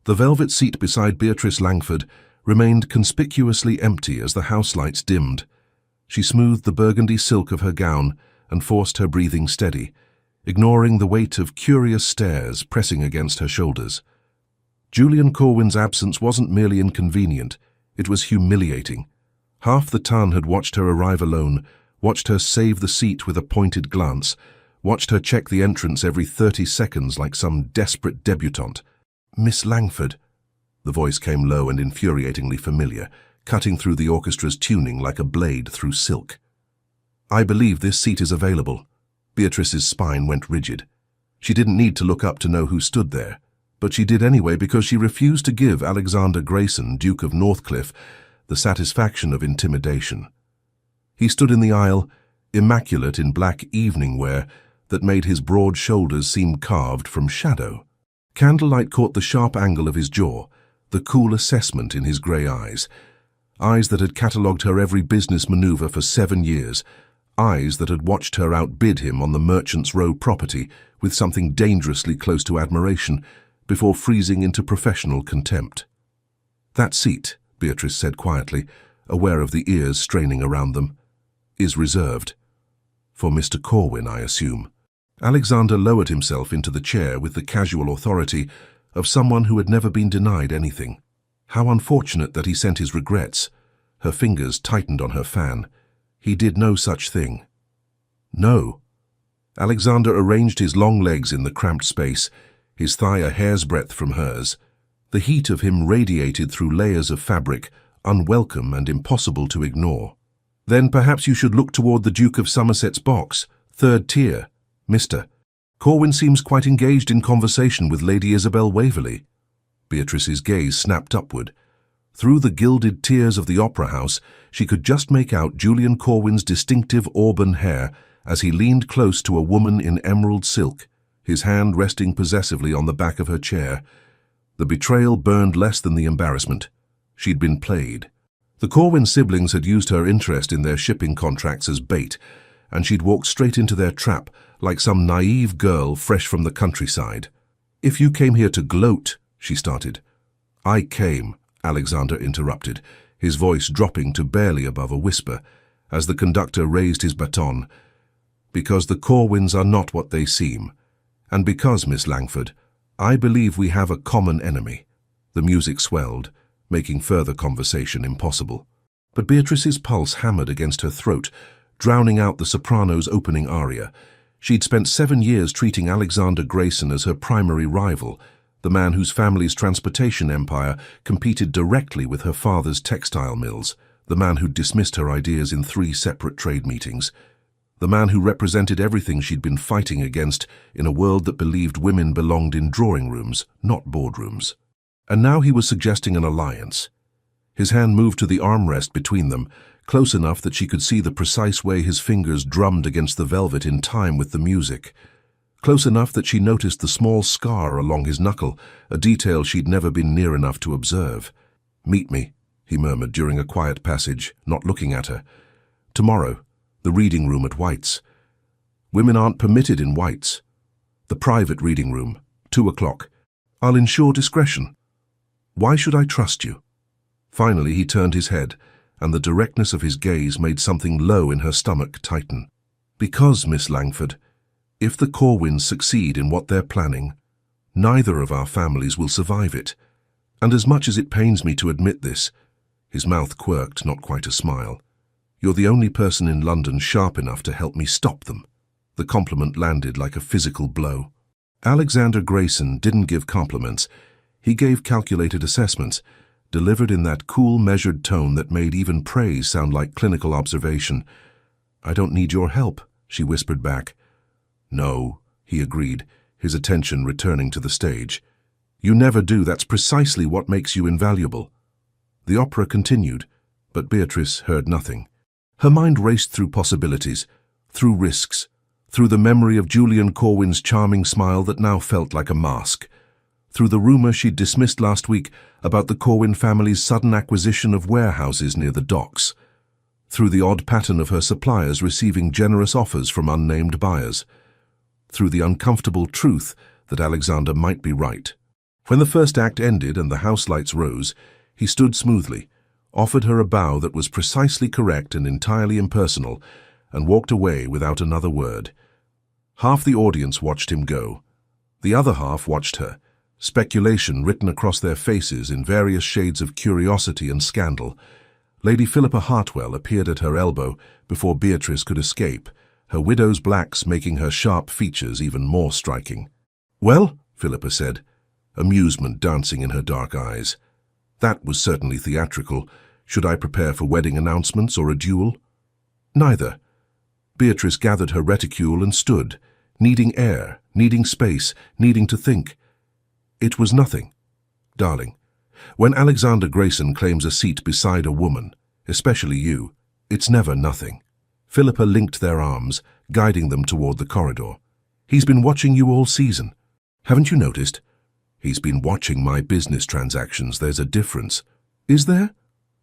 The velvet seat beside Beatrice Langford remained conspicuously empty as the house lights dimmed. She smoothed the burgundy silk of her gown and forced her breathing steady, ignoring the weight of curious stares pressing against her shoulders. Julian Corwin's absence wasn't merely inconvenient, it was humiliating. Half the town had watched her arrive alone, watched her save the seat with a pointed glance, watched her check the entrance every 30 seconds like some desperate debutante. "Miss Langford." The voice came low and infuriatingly familiar, cutting through the orchestra's tuning like a blade through silk. "I believe this seat is available." Beatrice's spine went rigid. She didn't need to look up to know who stood there, but she did anyway because she refused to give Alexander Grayson, Duke of Northcliffe, the satisfaction of intimidation. He stood in the aisle, immaculate in black evening wear that made his broad shoulders seem carved from shadow. Candlelight caught the sharp angle of his jaw, the cool assessment in his grey eyes that had catalogued her every business maneuver for 7 years, eyes that had watched her outbid him on the Merchant's Row property with something dangerously close to admiration before freezing into professional contempt. "That seat," Beatrice said quietly, aware of the ears straining around them, "is reserved. For Mr. Corwin, I assume." Alexander lowered himself into the chair with the casual authority of someone who had never been denied anything. How unfortunate that he sent his regrets. Her fingers tightened on her fan. He did no such thing. "No." Alexander arranged his long legs in the cramped space, his thigh a hair's breadth from hers. The heat of him radiated through layers of fabric, unwelcome and impossible to ignore. "Then perhaps you should look toward the Duke of Somerset's box, 3rd tier. Mr. Corwin seems quite engaged in conversation with Lady Isabel Waverley." Beatrice's gaze snapped upward. Through the gilded tiers of the opera house, she could just make out Julian Corwin's distinctive auburn hair as he leaned close to a woman in emerald silk, his hand resting possessively on the back of her chair. The betrayal burned less than the embarrassment. She'd been played. The Corwin siblings had used her interest in their shipping contracts as bait, and she'd walked straight into their trap like some naive girl fresh from the countryside. "If you came here to gloat," she started. "I came," Alexander interrupted, his voice dropping to barely above a whisper, as the conductor raised his baton, "because the Corwins are not what they seem, and because, Miss Langford, I believe we have a common enemy." The music swelled, making further conversation impossible. But Beatrice's pulse hammered against her throat, drowning out the soprano's opening aria. She'd spent 7 years treating Alexander Grayson as her primary rival, the man whose family's transportation empire competed directly with her father's textile mills, the man who'd dismissed her ideas in 3 separate trade meetings, the man who represented everything she'd been fighting against in a world that believed women belonged in drawing rooms, not boardrooms. And now he was suggesting an alliance. His hand moved to the armrest between them, close enough that she could see the precise way his fingers drummed against the velvet in time with the music. Close enough that she noticed the small scar along his knuckle, a detail she'd never been near enough to observe. "Meet me," he murmured during a quiet passage, not looking at her. "Tomorrow, the reading room at White's. Women aren't permitted in White's. The private reading room, 2 o'clock. I'll ensure discretion. Why should I trust you?" Finally, he turned his head, and the directness of his gaze made something low in her stomach tighten. "Because, Miss Langford, if the Corwins succeed in what they're planning, neither of our families will survive it. And as much as it pains me to admit this," his mouth quirked, not quite a smile, "you're the only person in London sharp enough to help me stop them." The compliment landed like a physical blow. Alexander Grayson didn't give compliments. He gave calculated assessments, delivered in that cool, measured tone that made even praise sound like clinical observation. "I don't need your help," she whispered back. "No," he agreed, his attention returning to the stage. "You never do. That's precisely what makes you invaluable." The opera continued, but Beatrice heard nothing. Her mind raced through possibilities, through risks, through the memory of Julian Corwin's charming smile that now felt like a mask, through the rumor she'd dismissed last week about the Corwin family's sudden acquisition of warehouses near the docks, through the odd pattern of her suppliers receiving generous offers from unnamed buyers, through the uncomfortable truth that Alexander might be right. When the first act ended and the house lights rose, he stood smoothly, offered her a bow that was precisely correct and entirely impersonal, and walked away without another word. Half the audience watched him go. The other half watched her, speculation written across their faces in various shades of curiosity and scandal. Lady Philippa Hartwell appeared at her elbow before Beatrice could escape, her widow's blacks making her sharp features even more striking. "Well," Philippa said, amusement dancing in her dark eyes. "That was certainly theatrical. Should I prepare for wedding announcements or a duel?" "Neither." Beatrice gathered her reticule and stood, needing air, needing space, needing to think. "It was nothing. Darling, when Alexander Grayson claims a seat beside a woman, especially you, it's never nothing." Philippa linked their arms, guiding them toward the corridor. "He's been watching you all season. Haven't you noticed? He's been watching my business transactions. There's a difference." "Is there?"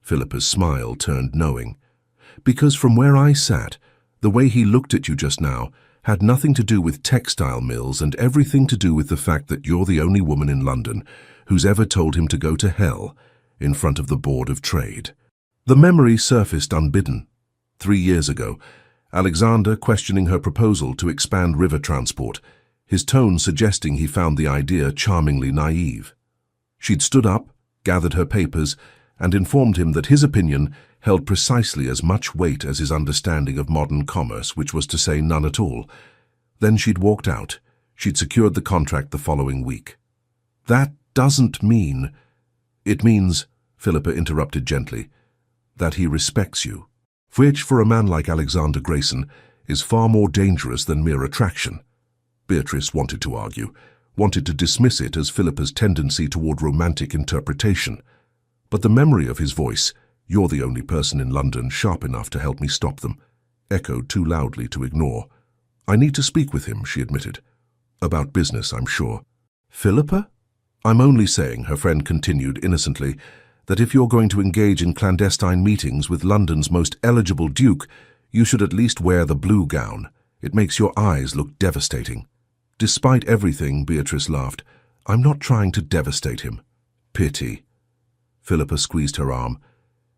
Philippa's smile turned knowing. "Because from where I sat, the way he looked at you just now had nothing to do with textile mills and everything to do with the fact that you're the only woman in London who's ever told him to go to hell in front of the Board of Trade." The memory surfaced unbidden. 3 years ago, Alexander questioning her proposal to expand river transport, his tone suggesting he found the idea charmingly naive. She'd stood up, gathered her papers, and informed him that his opinion held precisely as much weight as his understanding of modern commerce, which was to say none at all. Then she'd walked out. She'd secured the contract the following week. "That doesn't mean—" "It means," Philippa interrupted gently, "that he respects you, which, for a man like Alexander Grayson, is far more dangerous than mere attraction." Beatrice wanted to argue, wanted to dismiss it as Philippa's tendency toward romantic interpretation. But the memory of his voice, "You're the only person in London sharp enough to help me stop them," echoed too loudly to ignore. "I need to speak with him," she admitted. "About business, I'm sure." "Philippa?" "I'm only saying," her friend continued innocently, "that if you're going to engage in clandestine meetings with London's most eligible duke, you should at least wear the blue gown. It makes your eyes look devastating." "Despite everything," Beatrice laughed, "I'm not trying to devastate him." "Pity." Philippa squeezed her arm.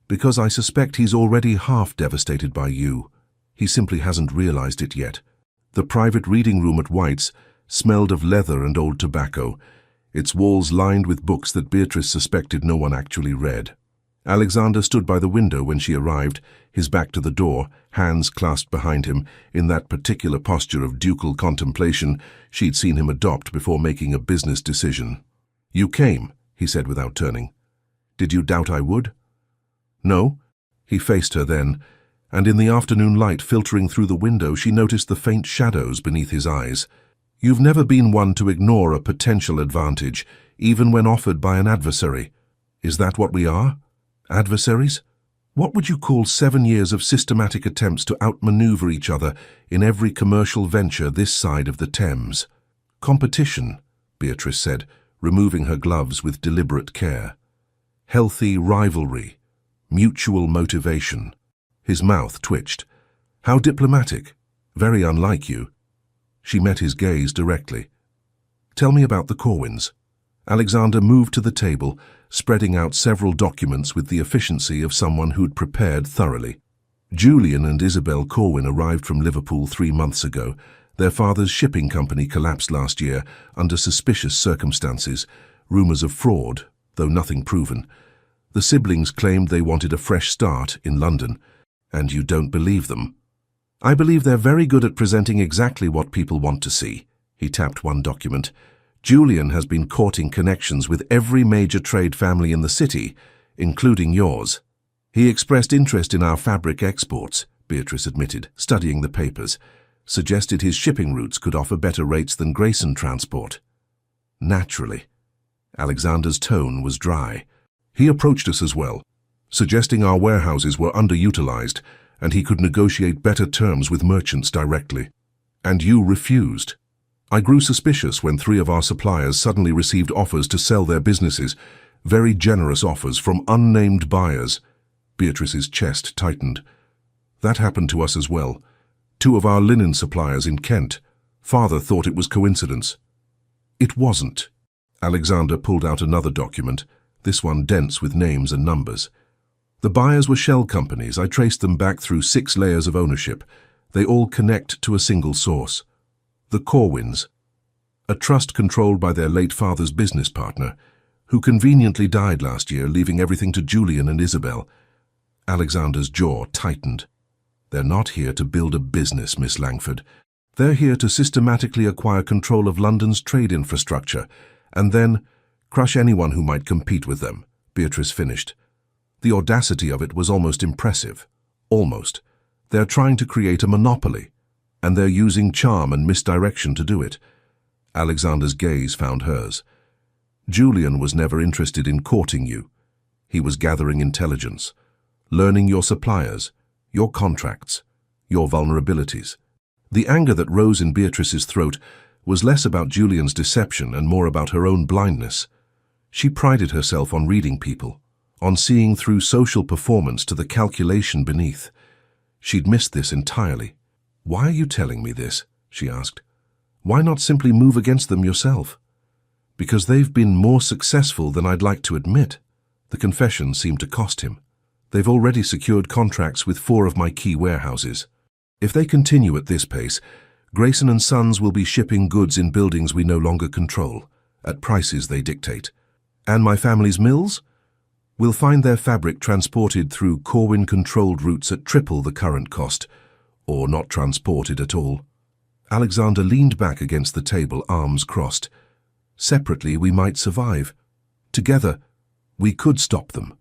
"Because I suspect he's already half devastated by you. He simply hasn't realized it yet." The private reading room at White's smelled of leather and old tobacco, its walls lined with books that Beatrice suspected no one actually read. Alexander stood by the window when she arrived, his back to the door, hands clasped behind him, in that particular posture of ducal contemplation she'd seen him adopt before making a business decision. "You came," he said without turning. "Did you doubt I would?" "No." He faced her then, and in the afternoon light filtering through the window she noticed the faint shadows beneath his eyes. "You've never been one to ignore a potential advantage, even when offered by an adversary. Is that what we are? Adversaries? What would you call 7 years of systematic attempts to outmaneuver each other in every commercial venture this side of the Thames?" "Competition," Beatrice said, removing her gloves with deliberate care. "Healthy rivalry. Mutual motivation." His mouth twitched. "How diplomatic. Very unlike you." She met his gaze directly. "Tell me about the Corwins." Alexander moved to the table, spreading out several documents with the efficiency of someone who'd prepared thoroughly. Julian and Isabel Corwin arrived from Liverpool 3 months ago. Their father's shipping company collapsed last year under suspicious circumstances, rumors of fraud, though nothing proven. The siblings claimed they wanted a fresh start in London. And you don't believe them? "I believe they're very good at presenting exactly what people want to see." He tapped one document. "Julian has been courting connections with every major trade family in the city, including yours." "He expressed interest in our fabric exports," Beatrice admitted, studying the papers. "Suggested his shipping routes could offer better rates than Grayson Transport." "Naturally." Alexander's tone was dry. "He approached us as well, suggesting our warehouses were underutilized and he could negotiate better terms with merchants directly. And you refused. I grew suspicious when 3 of our suppliers suddenly received offers to sell their businesses, very generous offers from unnamed buyers." Beatrice's chest tightened. "That happened to us as well. 2 of our linen suppliers in Kent. Father thought it was coincidence." "It wasn't." Alexander pulled out another document, this one dense with names and numbers. The buyers were shell companies. I traced them back through 6 layers of ownership. They all connect to a single source. The Corwins, a trust controlled by their late father's business partner, who conveniently died last year, leaving everything to Julian and Isabel. Alexander's jaw tightened. They're not here to build a business, Miss Langford. They're here to systematically acquire control of London's trade infrastructure, and then crush anyone who might compete with them, Beatrice finished. The audacity of it was almost impressive. Almost. They're trying to create a monopoly, and they're using charm and misdirection to do it. Alexander's gaze found hers. Julian was never interested in courting you. He was gathering intelligence, learning your suppliers, your contracts, your vulnerabilities. The anger that rose in Beatrice's throat was less about Julian's deception and more about her own blindness. She prided herself on reading people, on seeing through social performance to the calculation beneath. She'd missed this entirely. "Why are you telling me this?" she asked. "Why not simply move against them yourself?" "Because they've been more successful than I'd like to admit." The confession seemed to cost him. "They've already secured contracts with 4 of my key warehouses. If they continue at this pace, Grayson and Sons will be shipping goods in buildings we no longer control, at prices they dictate. And my family's mills? We'll find their fabric transported through Corwin-controlled routes at triple the current cost, or not transported at all." Alexander leaned back against the table, arms crossed. "Separately, we might survive. Together, we could stop them."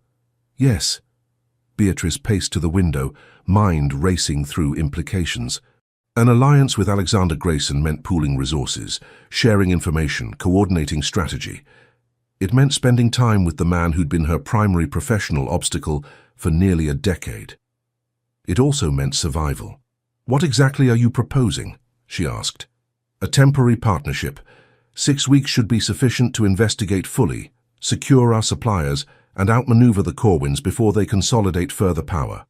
"Yes." Beatrice paced to the window, mind racing through implications. An alliance with Alexander Grayson meant pooling resources, sharing information, coordinating strategy. It meant spending time with the man who'd been her primary professional obstacle for nearly a decade. It also meant survival. "What exactly are you proposing?" she asked. "A temporary partnership. 6 weeks should be sufficient to investigate fully, secure our suppliers, and outmaneuver the Corwins before they consolidate further power."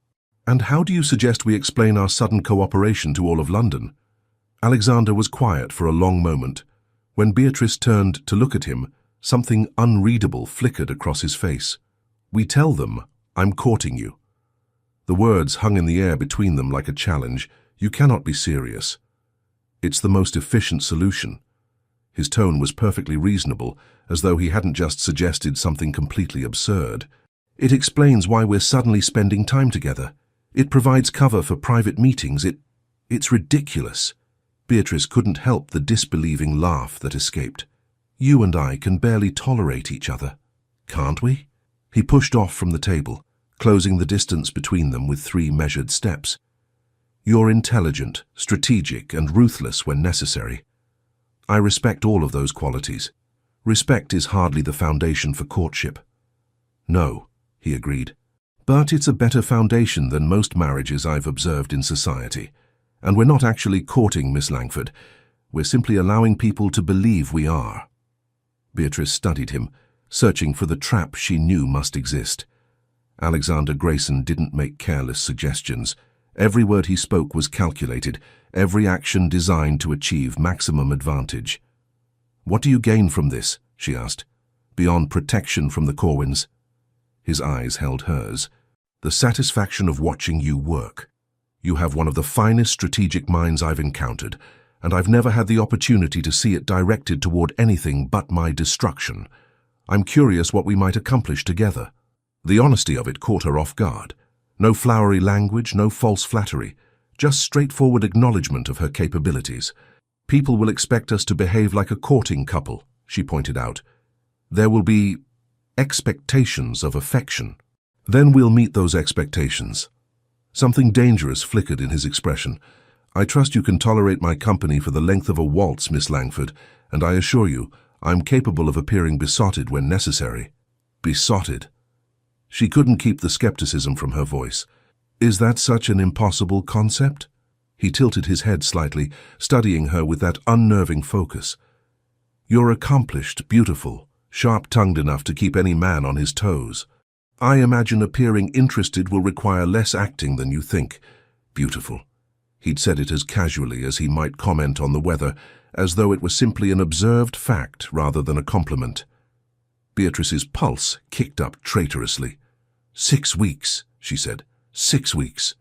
"And how do you suggest we explain our sudden cooperation to all of London?" Alexander was quiet for a long moment. When Beatrice turned to look at him, something unreadable flickered across his face. "We tell them, I'm courting you." The words hung in the air between them like a challenge. "You cannot be serious." "It's the most efficient solution." His tone was perfectly reasonable, as though he hadn't just suggested something completely absurd. "It explains why we're suddenly spending time together. It provides cover for private meetings. It's ridiculous." Beatrice couldn't help the disbelieving laugh that escaped. "You and I can barely tolerate each other. Can't we?" He pushed off from the table, closing the distance between them with 3 measured steps. "You're intelligent, strategic, and ruthless when necessary. I respect all of those qualities. Respect is hardly the foundation for courtship." "No," he agreed. "But it's a better foundation than most marriages I've observed in society. And we're not actually courting, Miss Langford. We're simply allowing people to believe we are." Beatrice studied him, searching for the trap she knew must exist. Alexander Grayson didn't make careless suggestions. Every word he spoke was calculated, every action designed to achieve maximum advantage. "What do you gain from this?" she asked. "Beyond protection from the Corwins?" His eyes held hers. "The satisfaction of watching you work. You have one of the finest strategic minds I've encountered, and I've never had the opportunity to see it directed toward anything but my destruction. I'm curious what we might accomplish together." The honesty of it caught her off guard. No flowery language, no false flattery, just straightforward acknowledgement of her capabilities. "People will expect us to behave like a courting couple," she pointed out. "There will be expectations of affection. Then we'll meet those expectations." Something dangerous flickered in his expression. "I trust you can tolerate my company for the length of a waltz, Miss Langford, and I assure you, I'm capable of appearing besotted when necessary." Besotted. She couldn't keep the skepticism from her voice. "Is that such an impossible concept?" He tilted his head slightly, studying her with that unnerving focus. "You're accomplished, beautiful, sharp-tongued enough to keep any man on his toes. I imagine appearing interested will require less acting than you think. Beautiful." He'd said it as casually as he might comment on the weather, as though it were simply an observed fact rather than a compliment. Beatrice's pulse kicked up traitorously. 6 weeks, she said. 6 weeks.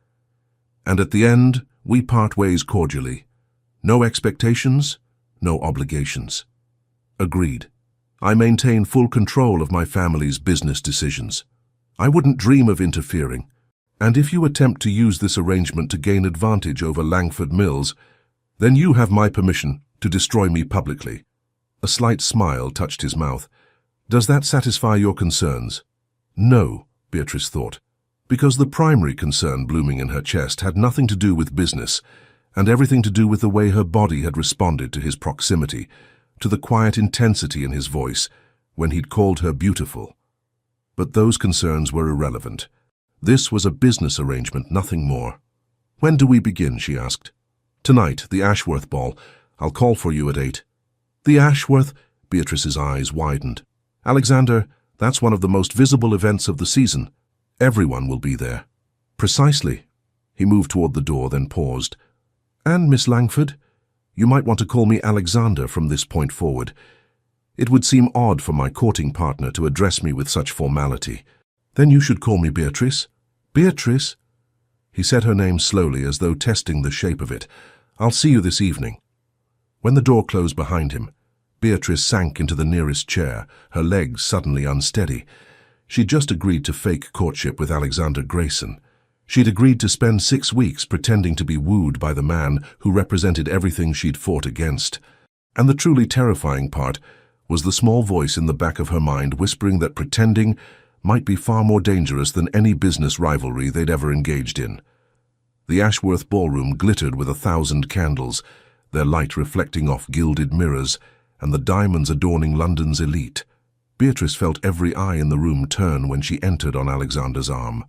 And at the end, we part ways cordially. No expectations, no obligations. Agreed. I maintain full control of my family's business decisions. I wouldn't dream of interfering. And if you attempt to use this arrangement to gain advantage over Langford Mills, then you have my permission to destroy me publicly. A slight smile touched his mouth. Does that satisfy your concerns? No, Beatrice thought, because the primary concern blooming in her chest had nothing to do with business, and everything to do with the way her body had responded to his proximity, to the quiet intensity in his voice when he'd called her beautiful. But those concerns were irrelevant. This was a business arrangement, nothing more. When do we begin, she asked. Tonight, the Ashworth ball. I'll call for you at 8. The Ashworth? Beatrice's eyes widened. Alexander, that's one of the most visible events of the season. Everyone will be there. Precisely. He moved toward the door, then paused. And Miss Langford? You might want to call me Alexander from this point forward. It would seem odd for my courting partner to address me with such formality. Then you should call me Beatrice. Beatrice? He said her name slowly, as though testing the shape of it. I'll see you this evening. When the door closed behind him, Beatrice sank into the nearest chair, her legs suddenly unsteady. She'd just agreed to fake courtship with Alexander Grayson. She'd agreed to spend 6 weeks pretending to be wooed by the man who represented everything she'd fought against. And the truly terrifying part was the small voice in the back of her mind whispering that pretending might be far more dangerous than any business rivalry they'd ever engaged in. The Ashworth ballroom glittered with 1,000 candles, their light reflecting off gilded mirrors and the diamonds adorning London's elite. Beatrice felt every eye in the room turn when she entered on Alexander's arm.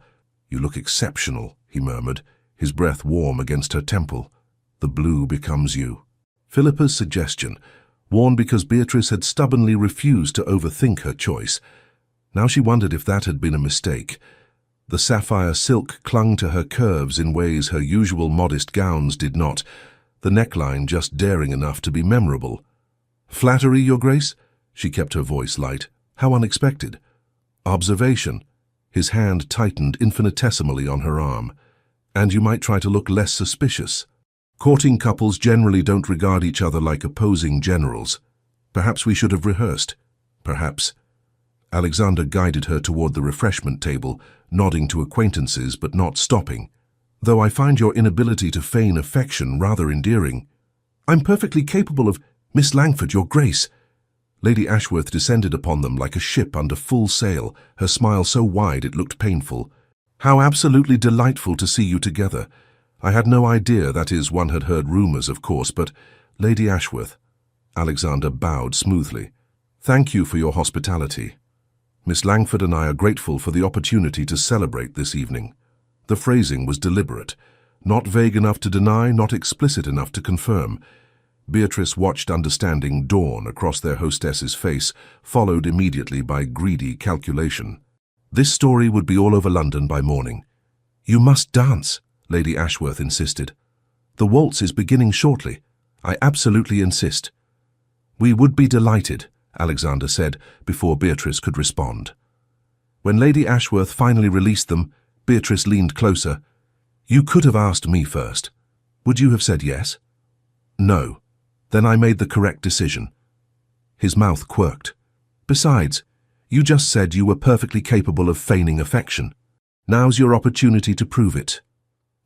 You look exceptional, he murmured, his breath warm against her temple. The blue becomes you. Philippa's suggestion, worn because Beatrice had stubbornly refused to overthink her choice. Now she wondered if that had been a mistake. The sapphire silk clung to her curves in ways her usual modest gowns did not, the neckline just daring enough to be memorable. Flattery, Your Grace? She kept her voice light. How unexpected. Observation. His hand tightened infinitesimally on her arm. And you might try to look less suspicious. Courting couples generally don't regard each other like opposing generals. Perhaps we should have rehearsed. Perhaps. Alexander guided her toward the refreshment table, nodding to acquaintances but not stopping. Though I find your inability to feign affection rather endearing. I'm perfectly capable of— Miss Langford, Your Grace. Lady Ashworth descended upon them like a ship under full sail, her smile so wide it looked painful. How absolutely delightful to see you together. I had no idea, that is, one had heard rumors, of course, but— Lady Ashworth. Alexander bowed smoothly. Thank you for your hospitality. Miss Langford and I are grateful for the opportunity to celebrate this evening. The phrasing was deliberate, not vague enough to deny, not explicit enough to confirm. Beatrice watched understanding dawn across their hostess's face, followed immediately by greedy calculation. This story would be all over London by morning. You must dance, Lady Ashworth insisted. The waltz is beginning shortly. I absolutely insist. We would be delighted, Alexander said, before Beatrice could respond. When Lady Ashworth finally released them, Beatrice leaned closer. You could have asked me first. Would you have said yes? No. Then I made the correct decision. His mouth quirked. Besides, you just said you were perfectly capable of feigning affection. Now's your opportunity to prove it.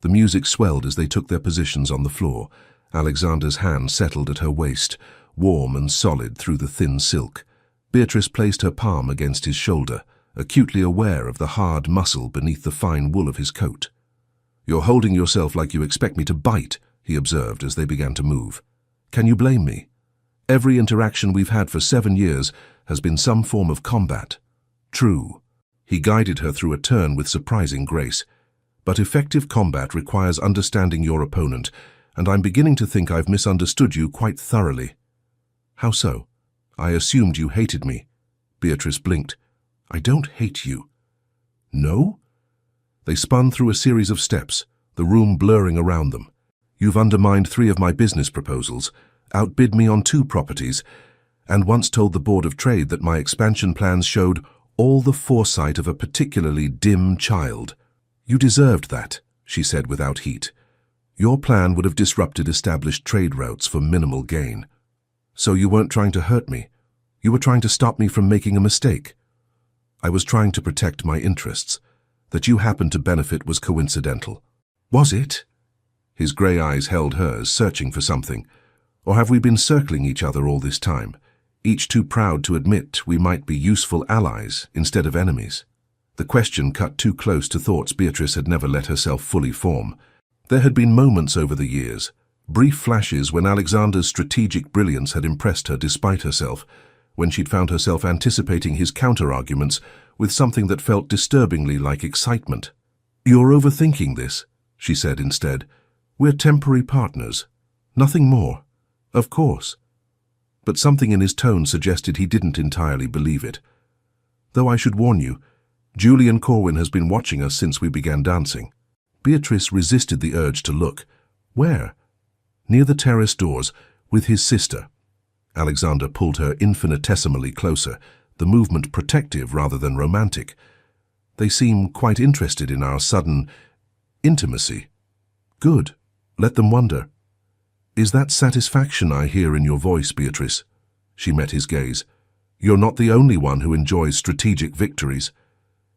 The music swelled as they took their positions on the floor. Alexander's hand settled at her waist, warm and solid through the thin silk. Beatrice placed her palm against his shoulder, acutely aware of the hard muscle beneath the fine wool of his coat. You're holding yourself like you expect me to bite, he observed as they began to move. Can you blame me? Every interaction we've had for 7 years has been some form of combat. True. He guided her through a turn with surprising grace. But effective combat requires understanding your opponent, and I'm beginning to think I've misunderstood you quite thoroughly. How so? I assumed you hated me. Beatrice blinked. I don't hate you. No? They spun through a series of steps, the room blurring around them. You've undermined 3 of my business proposals. outbid me on 2 properties, and once told the Board of Trade that my expansion plans showed all the foresight of a particularly dim child. You deserved that, she said without heat. Your plan would have disrupted established trade routes for minimal gain. So you weren't trying to hurt me. You were trying to stop me from making a mistake. I was trying to protect my interests. That you happened to benefit was coincidental. Was it? His grey eyes held hers, searching for something. Or have we been circling each other all this time, each too proud to admit we might be useful allies instead of enemies? The question cut too close to thoughts Beatrice had never let herself fully form. There had been moments over the years, brief flashes when Alexander's strategic brilliance had impressed her despite herself, when she'd found herself anticipating his counter-arguments with something that felt disturbingly like excitement. "You're overthinking this," she said instead. "We're temporary partners. Nothing more. Of course." But something in his tone suggested he didn't entirely believe it. "Though I should warn you, Julian Corwin has been watching us since we began dancing." Beatrice resisted the urge to look. Where? Near the terrace doors, with his sister. Alexander pulled her infinitesimally closer, the movement protective rather than romantic. "They seem quite interested in our sudden intimacy." "Good. Let them wonder." "Is that satisfaction I hear in your voice, Beatrice?" She met his gaze. "You're not the only one who enjoys strategic victories."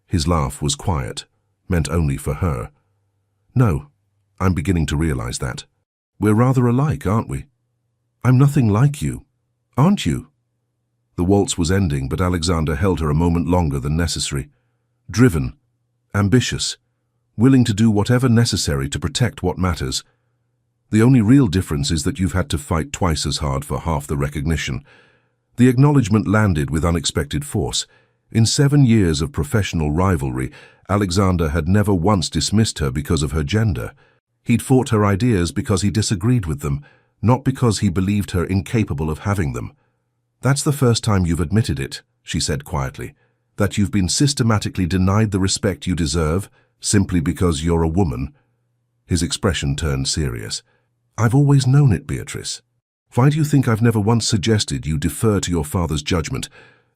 His laugh was quiet, meant only for her. "No, I'm beginning to realize that. We're rather alike, aren't we?" "I'm nothing like you. Aren't you?" The waltz was ending, but Alexander held her a moment longer than necessary. Driven, ambitious, willing to do whatever necessary to protect what matters. The only real difference is that you've had to fight twice as hard for half the recognition. The acknowledgement landed with unexpected force. In 7 years of professional rivalry, Alexander had never once dismissed her because of her gender. He'd fought her ideas because he disagreed with them, not because he believed her incapable of having them. "That's the first time you've admitted it," she said quietly, "that you've been systematically denied the respect you deserve simply because you're a woman." His expression turned serious. "I've always known it, Beatrice. Why do you think I've never once suggested you defer to your father's judgment,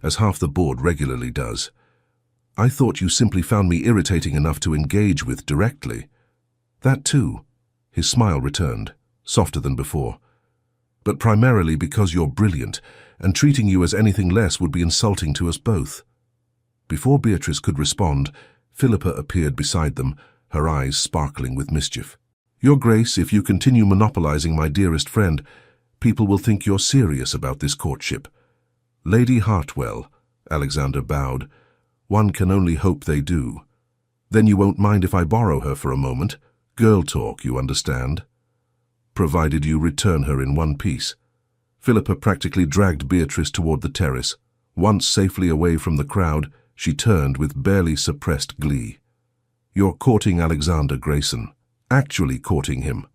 as half the board regularly does? I thought you simply found me irritating enough to engage with directly." "That too." His smile returned, softer than before. "But primarily because you're brilliant, and treating you as anything less would be insulting to us both." Before Beatrice could respond, Philippa appeared beside them, her eyes sparkling with mischief. "Your Grace, if you continue monopolizing my dearest friend, people will think you're serious about this courtship." "Lady Hartwell," Alexander bowed. "One can only hope they do. Then you won't mind if I borrow her for a moment? Girl talk, you understand?" "Provided you return her in one piece." Philippa practically dragged Beatrice toward the terrace. Once safely away from the crowd, she turned with barely suppressed glee. "You're courting Alexander Grayson. Actually courting him."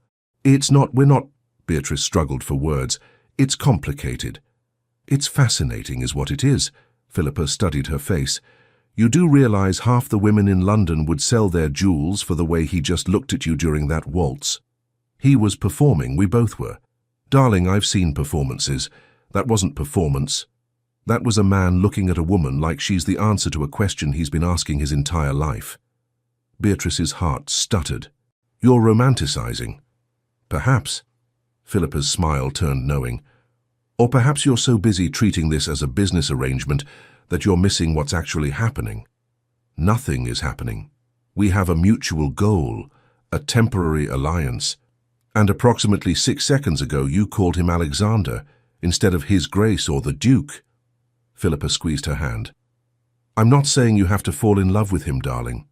We're not," Beatrice struggled for words. "It's complicated." "It's fascinating is what it is." Philippa studied her face. "You do realize half the women in London would sell their jewels for the way he just looked at you during that waltz. He was performing, we both were. Darling, I've seen performances. That wasn't performance. That was a man looking at a woman like she's the answer to a question he's been asking his entire life." Beatrice's heart stuttered. "You're romanticizing." "Perhaps." Philippa's smile turned knowing. "Or perhaps you're so busy treating this as a business arrangement that you're missing what's actually happening." "Nothing is happening. We have a mutual goal, a temporary alliance. And approximately 6 seconds ago you called him Alexander instead of His Grace or the Duke." Philippa squeezed her hand. "I'm not saying you have to fall in love with him, darling.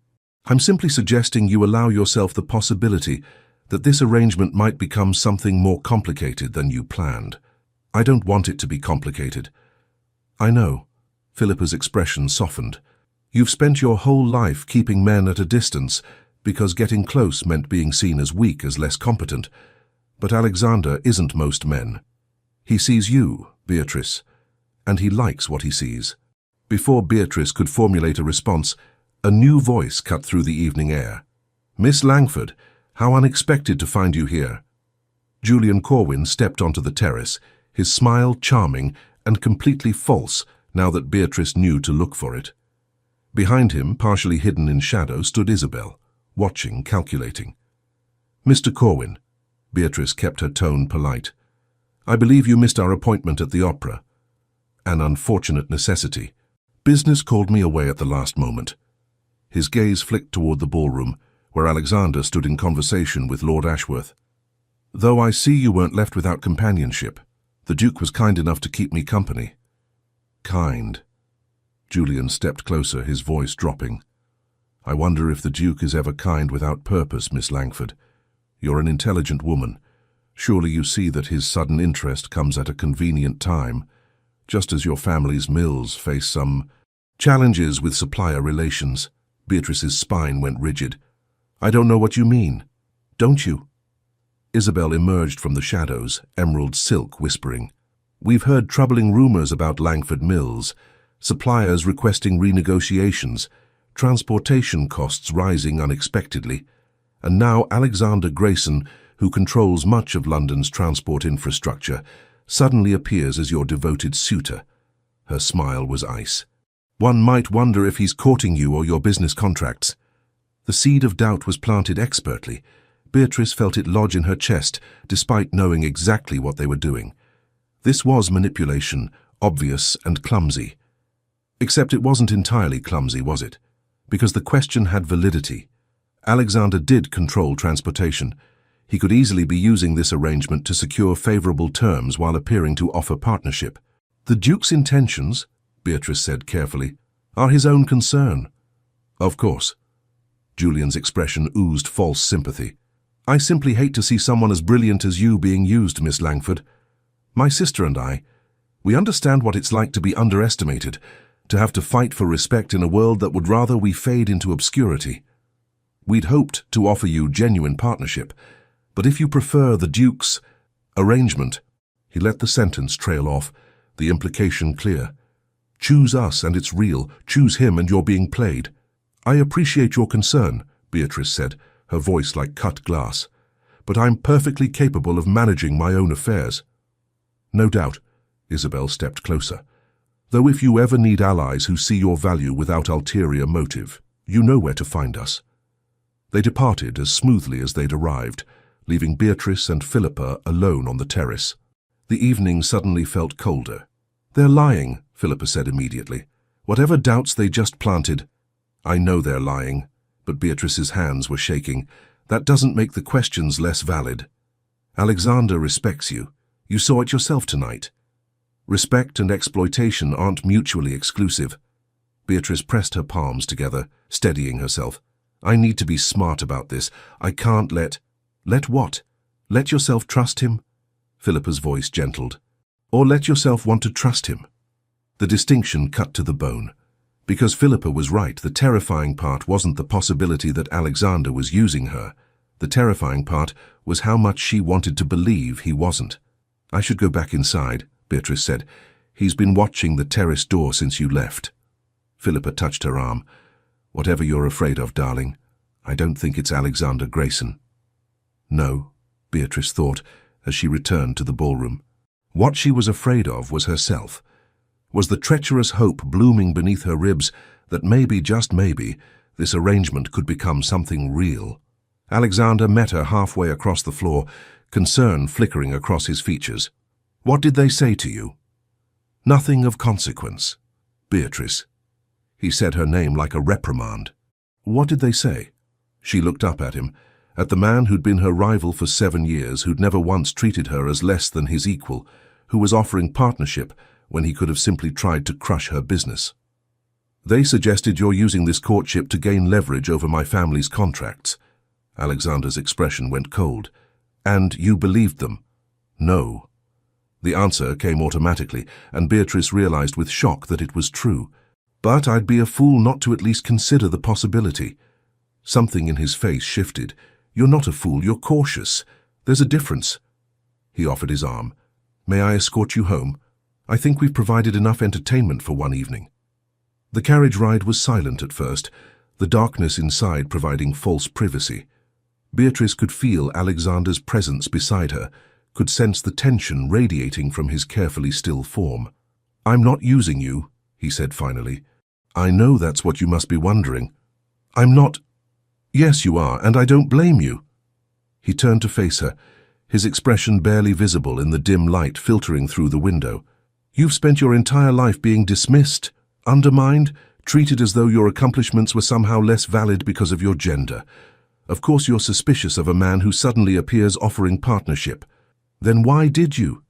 I'm simply suggesting you allow yourself the possibility that this arrangement might become something more complicated than you planned. I don't want it to be complicated." "I know." Philippa's expression softened. "You've spent your whole life keeping men at a distance because getting close meant being seen as weak, as less competent. But Alexander isn't most men. He sees you, Beatrice, and he likes what he sees." Before Beatrice could formulate a response, a new voice cut through the evening air. "Miss Langford, how unexpected to find you here." Julian Corwin stepped onto the terrace, his smile charming and completely false now that Beatrice knew to look for it. Behind him, partially hidden in shadow, stood Isabel, watching, calculating. "Mr. Corwin," Beatrice kept her tone polite, "I believe you missed our appointment at the opera. An unfortunate necessity. Business called me away at the last moment." His gaze flicked toward the ballroom, where Alexander stood in conversation with Lord Ashworth. "Though I see you weren't left without companionship. The Duke was kind enough to keep me company." "Kind." Julian stepped closer, his voice dropping. "I wonder if the Duke is ever kind without purpose, Miss Langford. You're an intelligent woman. Surely you see that his sudden interest comes at a convenient time, just as your family's mills face some challenges with supplier relations." Beatrice's spine went rigid. "I don't know what you mean." "Don't you?" Isabel emerged from the shadows, emerald silk whispering. "We've heard troubling rumors about Langford Mills, suppliers requesting renegotiations, transportation costs rising unexpectedly, and now Alexander Grayson, who controls much of London's transport infrastructure, suddenly appears as your devoted suitor." Her smile was ice. "One might wonder if he's courting you or your business contracts." The seed of doubt was planted expertly. Beatrice felt it lodge in her chest, despite knowing exactly what they were doing. This was manipulation, obvious and clumsy. Except it wasn't entirely clumsy, was it? Because the question had validity. Alexander did control transportation. He could easily be using this arrangement to secure favorable terms while appearing to offer partnership. "The Duke's intentions," Beatrice said carefully, "are his own concern." "Of course." Julian's expression oozed false sympathy. "I simply hate to see someone as brilliant as you being used, Miss Langford. My sister and we understand what it's like to be underestimated, to have to fight for respect in a world that would rather we fade into obscurity. We'd hoped to offer you genuine partnership, but if you prefer the Duke's arrangement—" He let the sentence trail off, the implication clear. "Choose us and it's real. Choose him and you're being played." "I appreciate your concern," Beatrice said, her voice like cut glass, "but I'm perfectly capable of managing my own affairs." "No doubt," Isabel stepped closer. "Though if you ever need allies who see your value without ulterior motive, you know where to find us." They departed as smoothly as they'd arrived, leaving Beatrice and Philippa alone on the terrace. The evening suddenly felt colder. "They're lying," Philippa said immediately. "Whatever doubts they just planted—" "I know they're lying," but Beatrice's hands were shaking. "That doesn't make the questions less valid. Alexander respects you. You saw it yourself tonight. Respect and exploitation aren't mutually exclusive." Beatrice pressed her palms together, steadying herself. "I need to be smart about this. I can't let—" "Let what? Let yourself trust him?" Philippa's voice gentled. "Or let yourself want to trust him?" The distinction cut to the bone. Because Philippa was right, the terrifying part wasn't the possibility that Alexander was using her. The terrifying part was how much she wanted to believe he wasn't. "I should go back inside," Beatrice said. "He's been watching the terrace door since you left." Philippa touched her arm. "Whatever you're afraid of, darling, I don't think it's Alexander Grayson." No, Beatrice thought, as she returned to the ballroom. What she was afraid of was herself. Was the treacherous hope blooming beneath her ribs that maybe, just maybe, this arrangement could become something real? Alexander met her halfway across the floor, concern flickering across his features. "What did they say to you?" "Nothing of consequence." "Beatrice." He said her name like a reprimand. "What did they say?" She looked up at him, at the man who'd been her rival for 7 years, who'd never once treated her as less than his equal, who was offering partnership when he could have simply tried to crush her business. "They suggested you're using this courtship to gain leverage over my family's contracts." Alexander's expression went cold. "And you believed them?" "No." The answer came automatically, and Beatrice realized with shock that it was true. "But I'd be a fool not to at least consider the possibility." Something in his face shifted. "You're not a fool, you're cautious. There's a difference." He offered his arm. "May I escort you home? I think we've provided enough entertainment for one evening." The carriage ride was silent at first, the darkness inside providing false privacy. Beatrice could feel Alexander's presence beside her, could sense the tension radiating from his carefully still form. "I'm not using you," he said finally. "I know that's what you must be wondering." "I'm not—" "Yes, you are, and I don't blame you." He turned to face her, his expression barely visible in the dim light filtering through the window. "You've spent your entire life being dismissed, undermined, treated as though your accomplishments were somehow less valid because of your gender. Of course you're suspicious of a man who suddenly appears offering partnership. Then why did you?"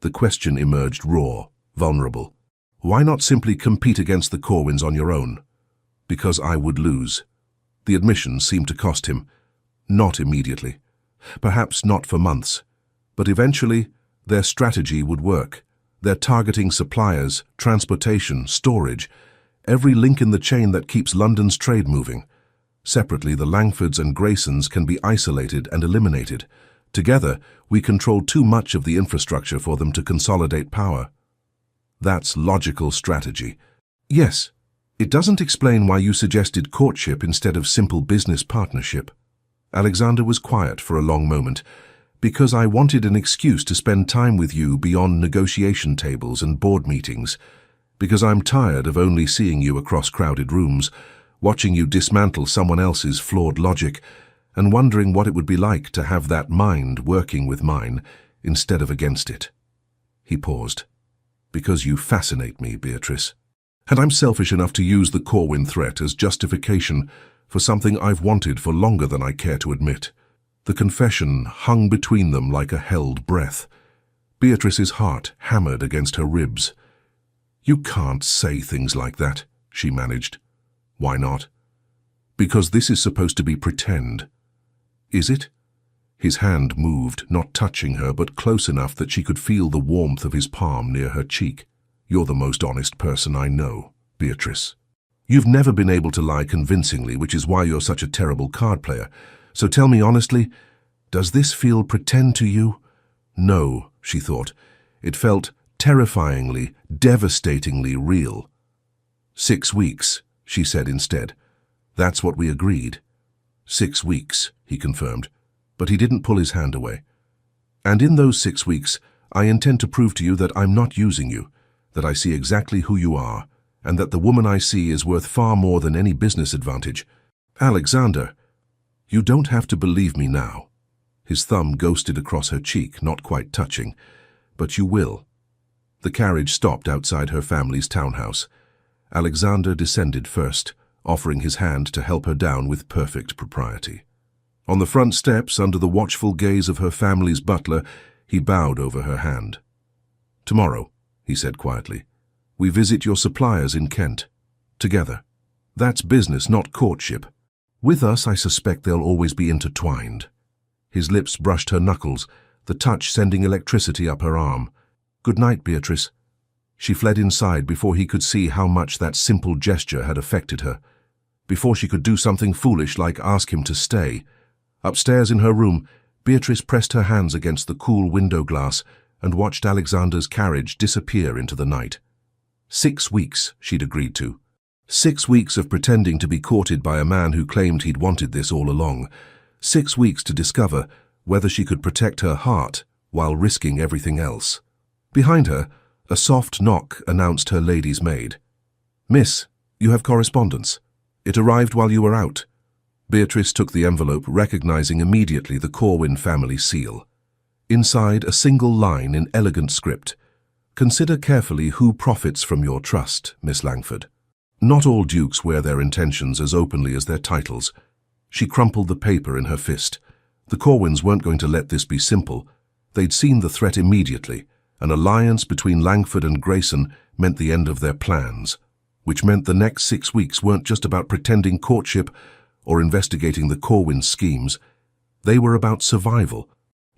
The question emerged raw, vulnerable. "Why not simply compete against the Corwins on your own?" "Because I would lose." The admission seemed to cost him. Not immediately. Perhaps not for months. But eventually, their strategy would work. They're targeting suppliers, transportation, storage, every link in the chain that keeps London's trade moving. Separately, the Langfords and Graysons can be isolated and eliminated. Together, we control too much of the infrastructure for them to consolidate power. That's logical strategy. Yes, it doesn't explain why you suggested courtship instead of simple business partnership. Alexander was quiet for a long moment. "Because I wanted an excuse to spend time with you beyond negotiation tables and board meetings. Because I'm tired of only seeing you across crowded rooms, watching you dismantle someone else's flawed logic, and wondering what it would be like to have that mind working with mine instead of against it." He paused. "Because you fascinate me, Beatrice. And I'm selfish enough to use the Corwin threat as justification for something I've wanted for longer than I care to admit." The confession hung between them like a held breath. Beatrice's heart hammered against her ribs. "You can't say things like that," she managed. "Why not?" "Because this is supposed to be pretend." "Is it?" His hand moved, not touching her, but close enough that she could feel the warmth of his palm near her cheek. "You're the most honest person I know, Beatrice. You've never been able to lie convincingly, which is why you're such a terrible card player. So tell me honestly, does this feel pretend to you?" No, she thought. It felt terrifyingly, devastatingly real. 6 weeks, she said instead. "That's what we agreed." 6 weeks, he confirmed, but he didn't pull his hand away. "And in those 6 weeks, I intend to prove to you that I'm not using you, that I see exactly who you are, and that the woman I see is worth far more than any business advantage." "Alexander, you don't have to believe me now." His thumb ghosted across her cheek, not quite touching. "But you will." The carriage stopped outside her family's townhouse. Alexander descended first, offering his hand to help her down with perfect propriety. On the front steps, under the watchful gaze of her family's butler, he bowed over her hand. "Tomorrow," he said quietly, "we visit your suppliers in Kent. Together. That's business, not courtship. With us, I suspect they'll always be intertwined." His lips brushed her knuckles, the touch sending electricity up her arm. "Good night, Beatrice." She fled inside before he could see how much that simple gesture had affected her. Before she could do something foolish like ask him to stay. Upstairs in her room, Beatrice pressed her hands against the cool window glass and watched Alexander's carriage disappear into the night. 6 weeks, she'd agreed to. 6 weeks of pretending to be courted by a man who claimed he'd wanted this all along. 6 weeks to discover whether she could protect her heart while risking everything else. Behind her, a soft knock announced her lady's maid. "Miss, you have correspondence. It arrived while you were out." Beatrice took the envelope, recognizing immediately the Corwin family seal. Inside, a single line in elegant script. "Consider carefully who profits from your trust, Miss Langford. Not all dukes wear their intentions as openly as their titles." She crumpled the paper in her fist. The Corwins weren't going to let this be simple. They'd seen the threat immediately. An alliance between Langford and Grayson meant the end of their plans, which meant the next 6 weeks weren't just about pretending courtship or investigating the Corwins' schemes. They were about survival.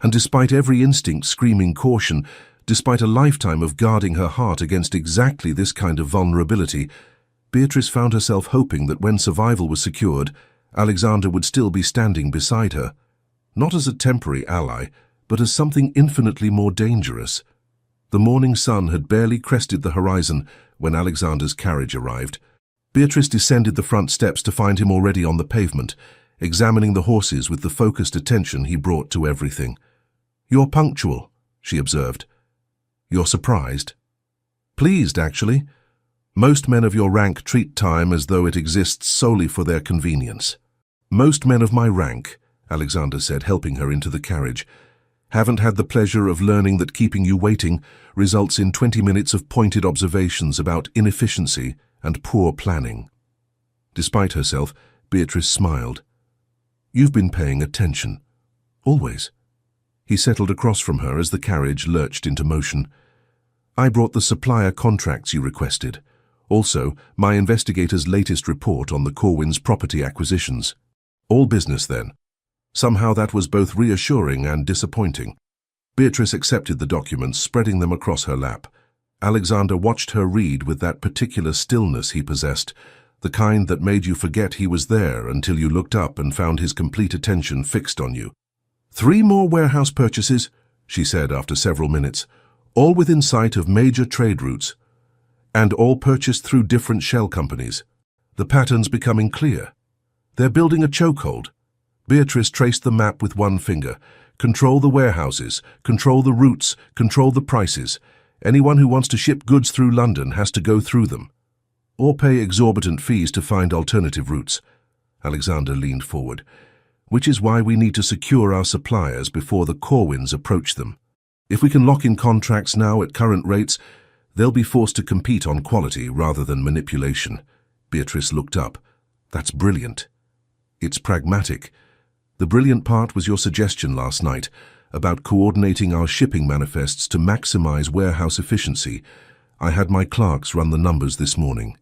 And despite every instinct screaming caution, despite a lifetime of guarding her heart against exactly this kind of vulnerability, Beatrice found herself hoping that when survival was secured, Alexander would still be standing beside her, not as a temporary ally, but as something infinitely more dangerous. The morning sun had barely crested the horizon when Alexander's carriage arrived. Beatrice descended the front steps to find him already on the pavement, examining the horses with the focused attention he brought to everything. "You're punctual," she observed. "You're surprised?" "Pleased, actually. Most men of your rank treat time as though it exists solely for their convenience." "Most men of my rank," Alexander said, helping her into the carriage, "haven't had the pleasure of learning that keeping you waiting results in 20 minutes of pointed observations about inefficiency and poor planning." Despite herself, Beatrice smiled. "You've been paying attention. Always." He settled across from her as the carriage lurched into motion. "I brought the supplier contracts you requested. Also, my investigator's latest report on the Corwins' property acquisitions. All business, then." Somehow that was both reassuring and disappointing. Beatrice accepted the documents, spreading them across her lap. Alexander watched her read with that particular stillness he possessed, the kind that made you forget he was there until you looked up and found his complete attention fixed on you. "3 more warehouse purchases," she said after several minutes, "all within sight of major trade routes, and all purchased through different shell companies. The pattern's becoming clear. They're building a chokehold." Beatrice traced the map with one finger. "Control the warehouses, control the routes, control the prices. Anyone who wants to ship goods through London has to go through them, or pay exorbitant fees to find alternative routes." Alexander leaned forward. "Which is why we need to secure our suppliers before the Corwins approach them. If we can lock in contracts now at current rates, they'll be forced to compete on quality rather than manipulation." Beatrice looked up. "That's brilliant." "It's pragmatic. The brilliant part was your suggestion last night about coordinating our shipping manifests to maximize warehouse efficiency. I had my clerks run the numbers this morning."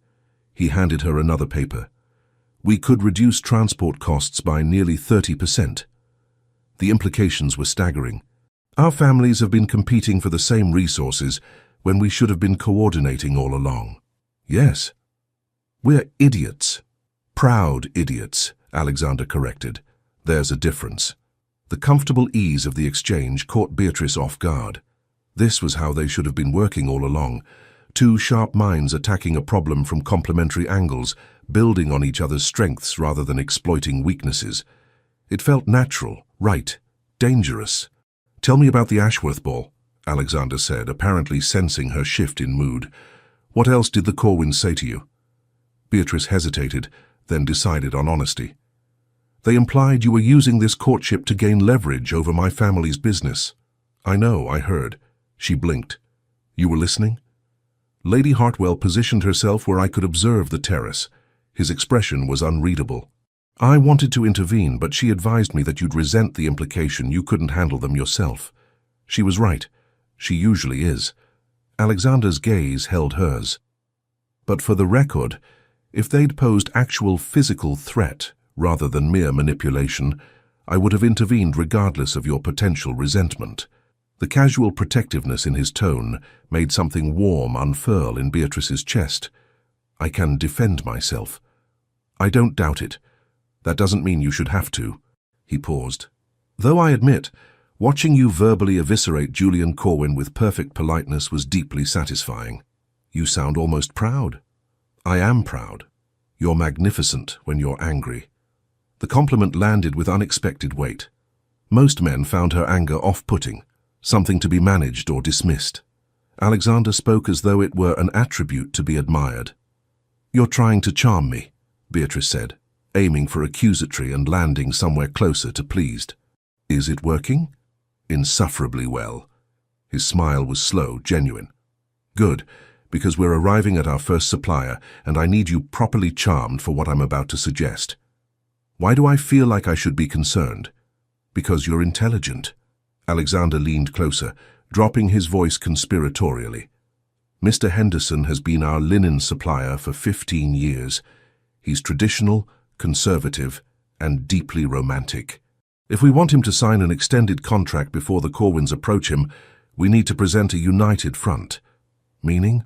He handed her another paper. "We could reduce transport costs by nearly 30%. The implications were staggering. Our families have been competing for the same resources when we should have been coordinating all along." "Yes. We're idiots." "Proud idiots," Alexander corrected. "There's a difference." The comfortable ease of the exchange caught Beatrice off guard. This was how they should have been working all along. 2 sharp minds attacking a problem from complementary angles, building on each other's strengths rather than exploiting weaknesses. It felt natural, right, dangerous. "Tell me about the Ashworth ball," Alexander said, apparently sensing her shift in mood. "What else did the Corwins say to you?" Beatrice hesitated, then decided on honesty. "They implied you were using this courtship to gain leverage over my family's business." "I know, I heard." She blinked. "You were listening?" Lady Hartwell positioned herself where I could observe the terrace. His expression was unreadable. "I wanted to intervene, but she advised me that you'd resent the implication you couldn't handle them yourself." She was right. She usually is. Alexander's gaze held hers. "But for the record, if they'd posed actual physical threat rather than mere manipulation, I would have intervened regardless of your potential resentment." The casual protectiveness in his tone made something warm unfurl in Beatrice's chest. "I can defend myself." "I don't doubt it. That doesn't mean you should have to." He paused. "Though I admit, watching you verbally eviscerate Julian Corwin with perfect politeness was deeply satisfying. You sound almost proud." "I am proud. You're magnificent when you're angry." The compliment landed with unexpected weight. Most men found her anger off-putting, something to be managed or dismissed. Alexander spoke as though it were an attribute to be admired. "You're trying to charm me," Beatrice said, aiming for accusatory and landing somewhere closer to pleased. "Is it working?" "Insufferably well." His smile was slow, genuine. "Good, because we're arriving at our first supplier, and I need you properly charmed for what I'm about to suggest." "Why do I feel like I should be concerned?" "Because you're intelligent." Alexander leaned closer, dropping his voice conspiratorially. "Mr. Henderson has been our linen supplier for 15 years. He's traditional, conservative, and deeply romantic. If we want him to sign an extended contract before the Corwins approach him, we need to present a united front." "Meaning?"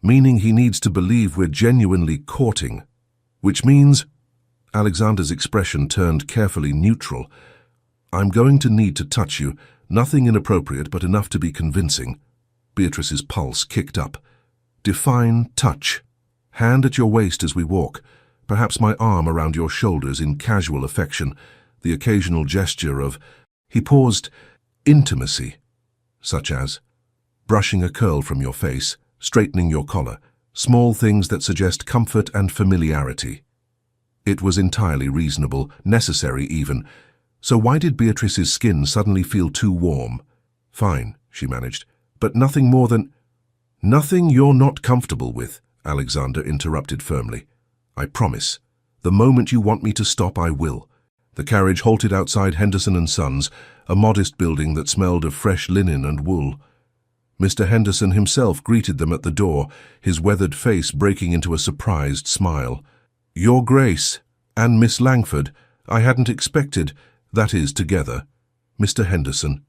"Meaning he needs to believe we're genuinely courting. Which means—" Alexander's expression turned carefully neutral. "I'm going to need to touch you, nothing inappropriate but enough to be convincing." Beatrice's pulse kicked up. "Define touch. Hand at your waist as we walk, perhaps my arm around your shoulders in casual affection, the occasional gesture of—" He paused, Intimacy, such as brushing a curl from your face, straightening your collar, small things that suggest comfort and familiarity. It was entirely reasonable, necessary even. So why did Beatrice's skin suddenly feel too warm? Fine, she managed, but nothing more than— Nothing you're not comfortable with, Alexander interrupted firmly. I promise. The moment you want me to stop, I will. The carriage halted outside Henderson and Sons, a modest building that smelled of fresh linen and wool. Mr. Henderson himself greeted them at the door, his weathered face breaking into a surprised smile. Your Grace, and Miss Langford, I hadn't expected, that is, together. Mr. Henderson.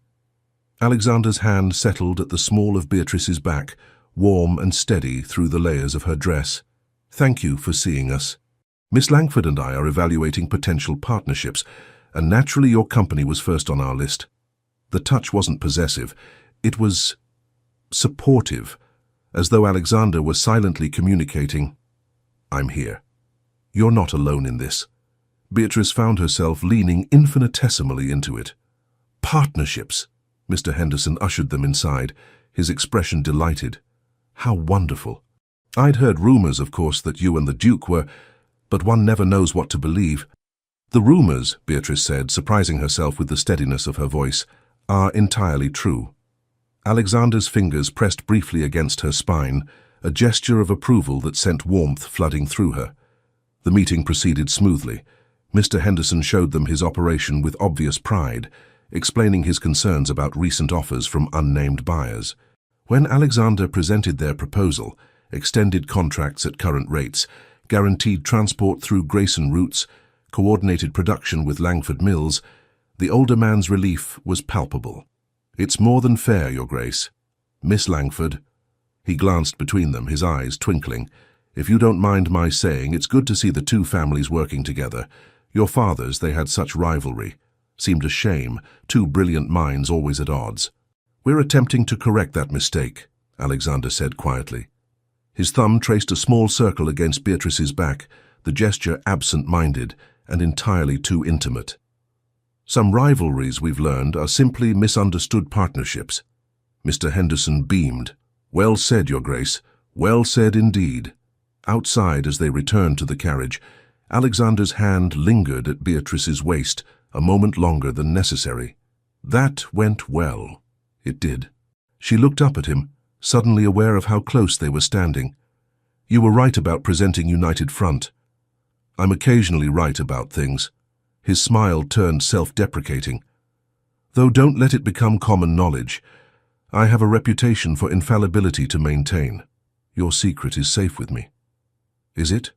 Alexander's hand settled at the small of Beatrice's back, warm and steady through the layers of her dress. Thank you for seeing us. Miss Langford and I are evaluating potential partnerships, and naturally your company was first on our list. The touch wasn't possessive. It was supportive, as though Alexander was silently communicating, I'm here. You're not alone in this. Beatrice found herself leaning infinitesimally into it. Partnerships. Mr. Henderson ushered them inside, his expression delighted. How wonderful. I'd heard rumors, of course, that you and the Duke were, but one never knows what to believe. The rumors, Beatrice said, surprising herself with the steadiness of her voice, are entirely true. Alexander's fingers pressed briefly against her spine, a gesture of approval that sent warmth flooding through her. The meeting proceeded smoothly. Mr. Henderson showed them his operation with obvious pride, explaining his concerns about recent offers from unnamed buyers. When Alexander presented their proposal, extended contracts at current rates, guaranteed transport through Grayson routes, coordinated production with Langford Mills, the older man's relief was palpable. It's more than fair, Your Grace. Miss Langford. He glanced between them, his eyes twinkling. If you don't mind my saying, it's good to see the two families working together. Your fathers, they had such rivalry. Seemed a shame, two brilliant minds always at odds. We're attempting to correct that mistake, Alexander said quietly. His thumb traced a small circle against Beatrice's back, the gesture absent-minded and entirely too intimate. Some rivalries, we've learned, are simply misunderstood partnerships. Mr. Henderson beamed. Well said, Your Grace. Well said indeed. Outside, as they returned to the carriage, Alexander's hand lingered at Beatrice's waist a moment longer than necessary. That went well. It did. She looked up at him, suddenly aware of how close they were standing. You were right about presenting United Front. I'm occasionally right about things. His smile turned self-deprecating. Though don't let it become common knowledge. I have a reputation for infallibility to maintain. Your secret is safe with me. Is it?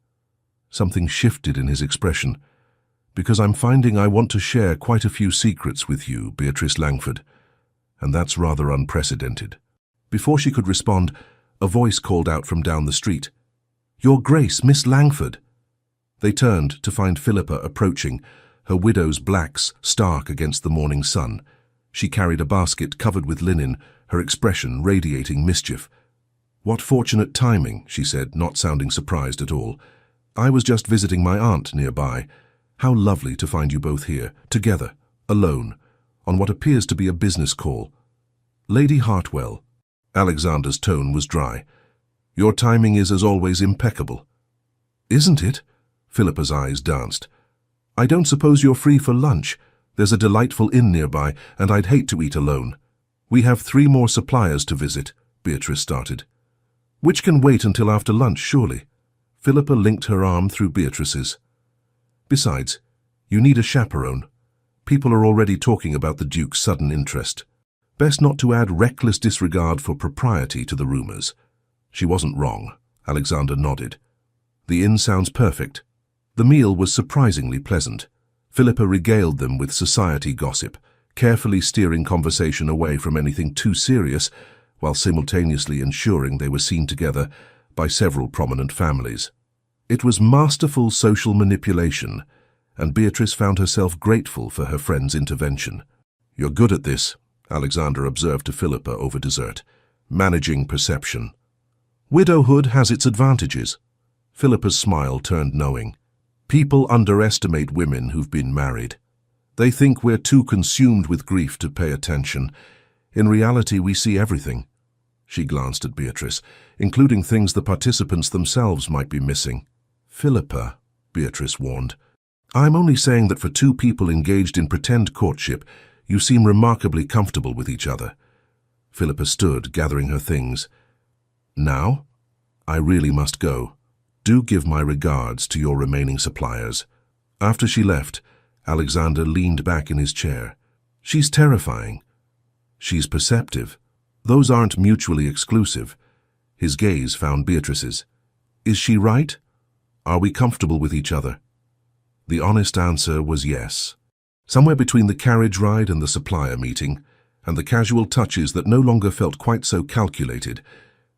Something shifted in his expression. Because I'm finding I want to share quite a few secrets with you, Beatrice Langford. And that's rather unprecedented. Before she could respond, a voice called out from down the street. Your Grace, Miss Langford. They turned to find Philippa approaching, her widow's blacks stark against the morning sun. She carried a basket covered with linen, her expression radiating mischief. What fortunate timing, she said, not sounding surprised at all. I was just visiting my aunt nearby. How lovely to find you both here, together, alone, on what appears to be a business call. Lady Hartwell. Alexander's tone was dry. Your timing is, as always, impeccable. Isn't it? Philippa's eyes danced. I don't suppose you're free for lunch. There's a delightful inn nearby, and I'd hate to eat alone. We have 3 more suppliers to visit, Beatrice started. Which can wait until after lunch, surely. Philippa linked her arm through Beatrice's. Besides, you need a chaperone. People are already talking about the Duke's sudden interest. Best not to add reckless disregard for propriety to the rumors. She wasn't wrong. Alexander nodded. The inn sounds perfect. The meal was surprisingly pleasant. Philippa regaled them with society gossip, carefully steering conversation away from anything too serious, while simultaneously ensuring they were seen together by several prominent families. It was masterful social manipulation, and Beatrice found herself grateful for her friend's intervention. You're good at this, Alexander observed to Philippa over dessert, managing perception. Widowhood has its advantages. Philippa's smile turned knowing. People underestimate women who've been married. They think we're too consumed with grief to pay attention. In reality, we see everything. She glanced at Beatrice, including things the participants themselves might be missing. Philippa, Beatrice warned. I'm only saying that for two people engaged in pretend courtship, you seem remarkably comfortable with each other. Philippa stood, gathering her things. Now? I really must go. Do give my regards to your remaining suppliers. After she left, Alexander leaned back in his chair. She's terrifying. She's perceptive. Those aren't mutually exclusive. His gaze found Beatrice's. Is she right? Are we comfortable with each other? The honest answer was yes. Somewhere between the carriage ride and the supplier meeting, and the casual touches that no longer felt quite so calculated,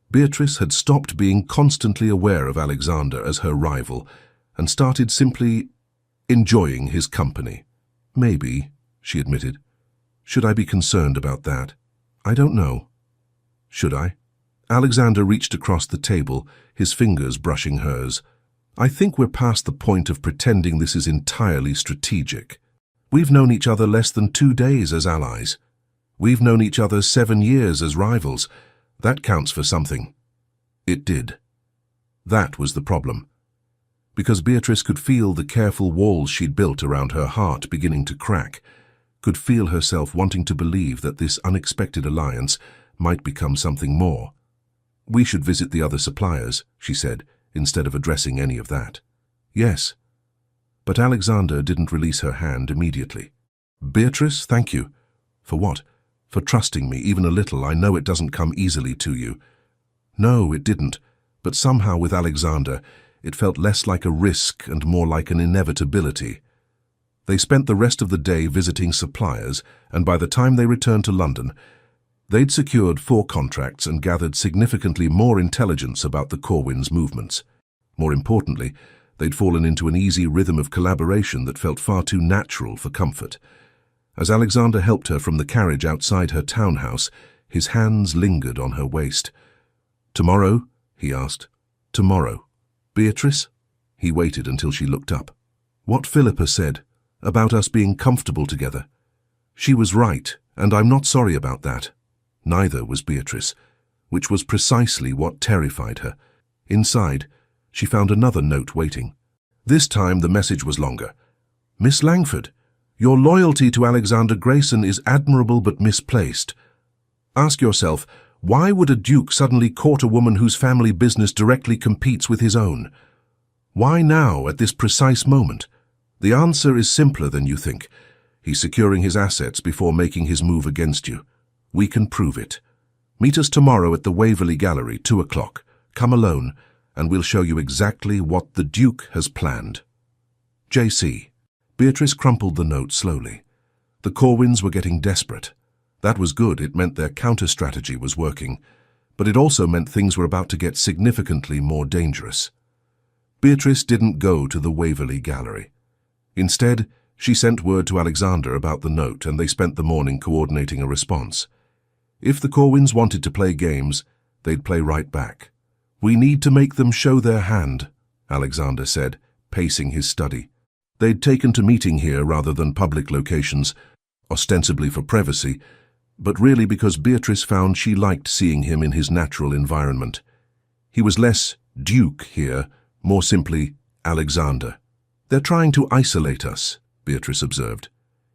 Beatrice had stopped being constantly aware of Alexander as her rival and started simply enjoying his company. Maybe, she admitted. Should I be concerned about that? I don't know. Should I? Alexander reached across the table, his fingers brushing hers. I think we're past the point of pretending this is entirely strategic. We've known each other less than 2 days as allies. We've known each other 7 years as rivals. That counts for something. It did. That was the problem. Because Beatrice could feel the careful walls she'd built around her heart beginning to crack, could feel herself wanting to believe that this unexpected alliance might become something more. We should visit the other suppliers, she said, instead of addressing any of that. Yes. But Alexander didn't release her hand immediately. Beatrice, thank you. For what? For trusting me even a little. I know it doesn't come easily to you. No, it didn't. But somehow with Alexander, it felt less like a risk and more like an inevitability. They spent the rest of the day visiting suppliers, and by the time they returned to London, they'd secured 4 contracts and gathered significantly more intelligence about the Corwins' movements. More importantly, they'd fallen into an easy rhythm of collaboration that felt far too natural for comfort. As Alexander helped her from the carriage outside her townhouse, his hands lingered on her waist. Tomorrow? He asked. Tomorrow. Beatrice? He waited until she looked up. What Philippa said, about us being comfortable together. She was right, and I'm not sorry about that. Neither was Beatrice, which was precisely what terrified her. Inside, she found another note waiting. This time the message was longer. Miss Langford, your loyalty to Alexander Grayson is admirable but misplaced. Ask yourself, why would a duke suddenly court a woman whose family business directly competes with his own? Why now, at this precise moment? The answer is simpler than you think. He's securing his assets before making his move against you. We can prove it. Meet us tomorrow at the Waverley Gallery, 2 o'clock. Come alone, and we'll show you exactly what the Duke has planned. J.C. Beatrice crumpled the note slowly. The Corwins were getting desperate. That was good. It meant their counter-strategy was working. But it also meant things were about to get significantly more dangerous. Beatrice didn't go to the Waverley Gallery. Instead, she sent word to Alexander about the note, and they spent the morning coordinating a response. If the Corwins wanted to play games, they'd play right back. We need to make them show their hand, Alexander said, pacing his study. They'd taken to meeting here rather than public locations, ostensibly for privacy, but really because Beatrice found she liked seeing him in his natural environment. He was less Duke here, more simply Alexander. They're trying to isolate us, Beatrice observed.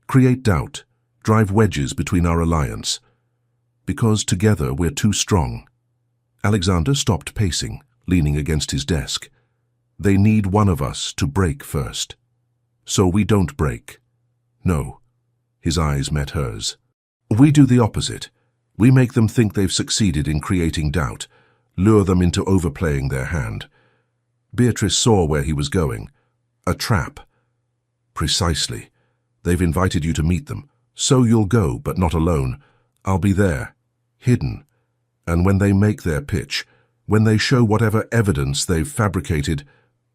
Create doubt, drive wedges between our alliance. Because together we're too strong. Alexander stopped pacing, leaning against his desk. They need one of us to break first. So we don't break. No. His eyes met hers. We do the opposite. We make them think they've succeeded in creating doubt, lure them into overplaying their hand. Beatrice saw where he was going. A trap. Precisely. They've invited you to meet them. So you'll go, but not alone. I'll be there, hidden. And when they make their pitch, when they show whatever evidence they've fabricated,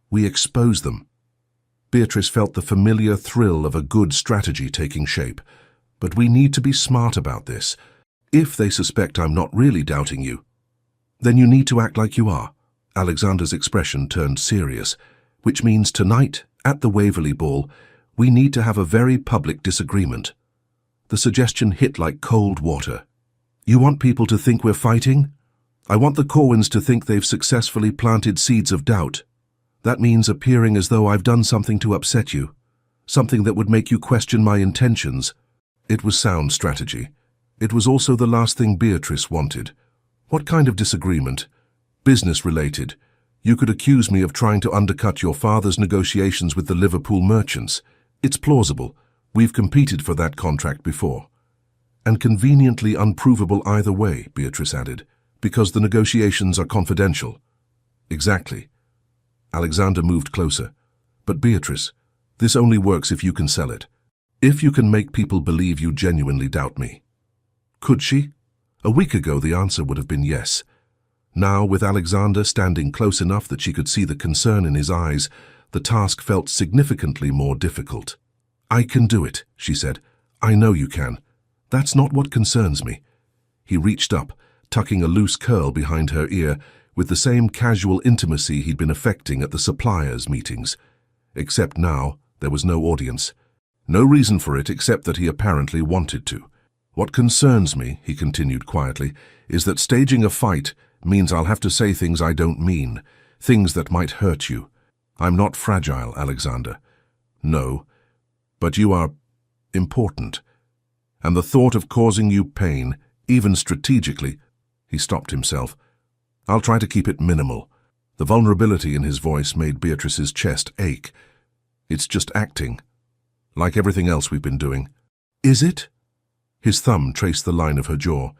we expose them. Beatrice felt the familiar thrill of a good strategy taking shape. But we need to be smart about this. If they suspect I'm not really doubting you, then you need to act like you are. Alexander's expression turned serious, which means tonight, at the Waverley Ball, We need to have a very public disagreement. The suggestion hit like cold water. You want people to think we're fighting? I want the Corwins to think they've successfully planted seeds of doubt. That means appearing as though I've done something to upset you, something that would make you question my intentions. It was sound strategy. It was also the last thing Beatrice wanted. What kind of disagreement? Business-related. You could accuse me of trying to undercut your father's negotiations with the Liverpool merchants. It's plausible. We've competed for that contract before. And conveniently unprovable either way, Beatrice added, because the negotiations are confidential. Exactly. Alexander moved closer. But Beatrice, this only works if you can sell it. If you can make people believe you genuinely doubt me. Could she? A week ago the answer would have been yes. Now, with Alexander standing close enough that she could see the concern in his eyes, the task felt significantly more difficult. I can do it, she said. I know you can. That's not what concerns me. He reached up, tucking a loose curl behind her ear, with the same casual intimacy he'd been affecting at the suppliers' meetings. Except now, there was no audience. No reason for it except that he apparently wanted to. What concerns me, he continued quietly, is that staging a fight means I'll have to say things I don't mean, things that might hurt you. I'm not fragile, Alexander. No, but you are important. And the thought of causing you pain, even strategically, he stopped himself. I'll try to keep it minimal. The vulnerability in his voice made Beatrice's chest ache. It's just acting, like everything else we've been doing. Is it? His thumb traced the line of her jaw.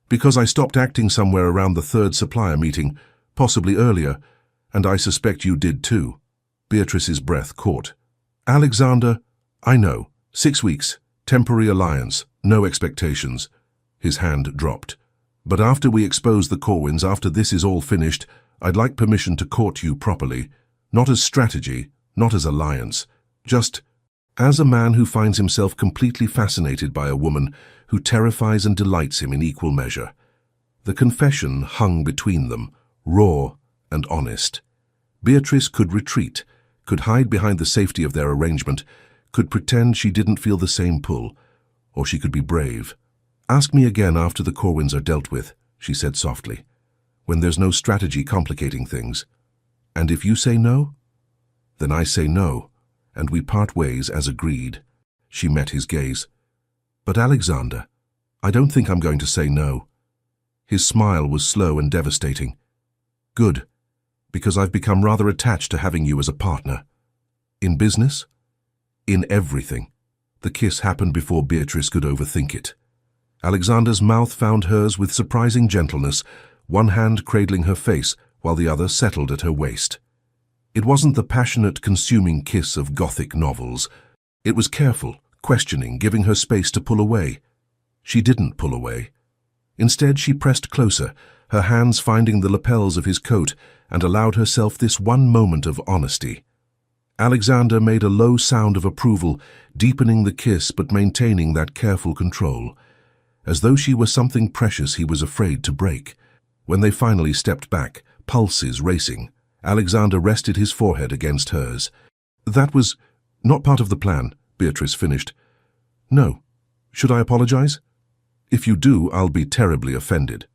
Because I stopped acting somewhere around the third supplier meeting, possibly earlier, and I suspect you did too. Beatrice's breath caught. Alexander, I know. 6 weeks, temporary alliance, no expectations. His hand dropped. But after we expose the Corwins, after this is all finished, I'd like permission to court you properly. Not as strategy, not as alliance. Just as a man who finds himself completely fascinated by a woman who terrifies and delights him in equal measure. The confession hung between them, raw and honest. Beatrice could retreat, could hide behind the safety of their arrangement, could pretend she didn't feel the same pull, or she could be brave. Ask me again after the Corwins are dealt with, she said softly, when there's no strategy complicating things. And if you say no, then I say no, and we part ways as agreed. She met his gaze. But Alexander, I don't think I'm going to say no. His smile was slow and devastating. Good, because I've become rather attached to having you as a partner. In business? In everything. The kiss happened before Beatrice could overthink it. Alexander's mouth found hers with surprising gentleness, one hand cradling her face while the other settled at her waist. It wasn't the passionate, consuming kiss of Gothic novels. It was careful, questioning, giving her space to pull away. She didn't pull away. Instead, she pressed closer, her hands finding the lapels of his coat, and allowed herself this one moment of honesty. Alexander made a low sound of approval, deepening the kiss but maintaining that careful control, as though she were something precious he was afraid to break. When they finally stepped back, pulses racing, Alexander rested his forehead against hers. That was not part of the plan, Beatrice finished. No. Should I apologize? If you do, I'll be terribly offended.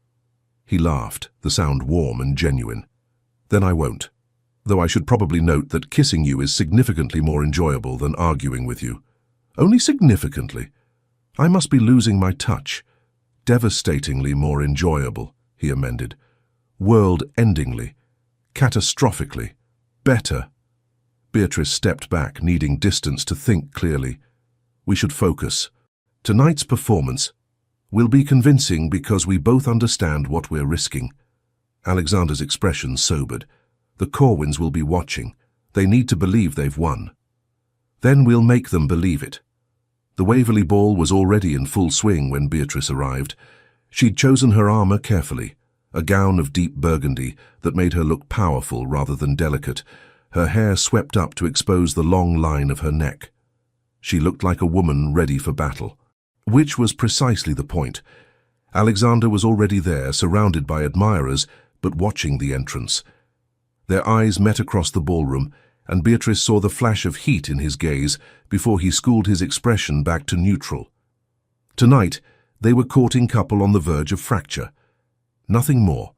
He laughed, the sound warm and genuine. Then I won't. Though I should probably note that kissing you is significantly more enjoyable than arguing with you. Only significantly. I must be losing my touch. Devastatingly more enjoyable, he amended. World-endingly. Catastrophically. Better. Beatrice stepped back, needing distance to think clearly. We should focus. Tonight's performance will be convincing because we both understand what we're risking. Alexander's expression sobered. The Corwins will be watching. They need to believe they've won. Then we'll make them believe it. The Waverley Ball was already in full swing when Beatrice arrived. She'd chosen her armor carefully, a gown of deep burgundy that made her look powerful rather than delicate, her hair swept up to expose the long line of her neck. She looked like a woman ready for battle, which was precisely the point. Alexander was already there, surrounded by admirers, but watching the entrance. Their eyes met across the ballroom, and Beatrice saw the flash of heat in his gaze before he schooled his expression back to neutral. Tonight, they were courting couple on the verge of fracture. Nothing more.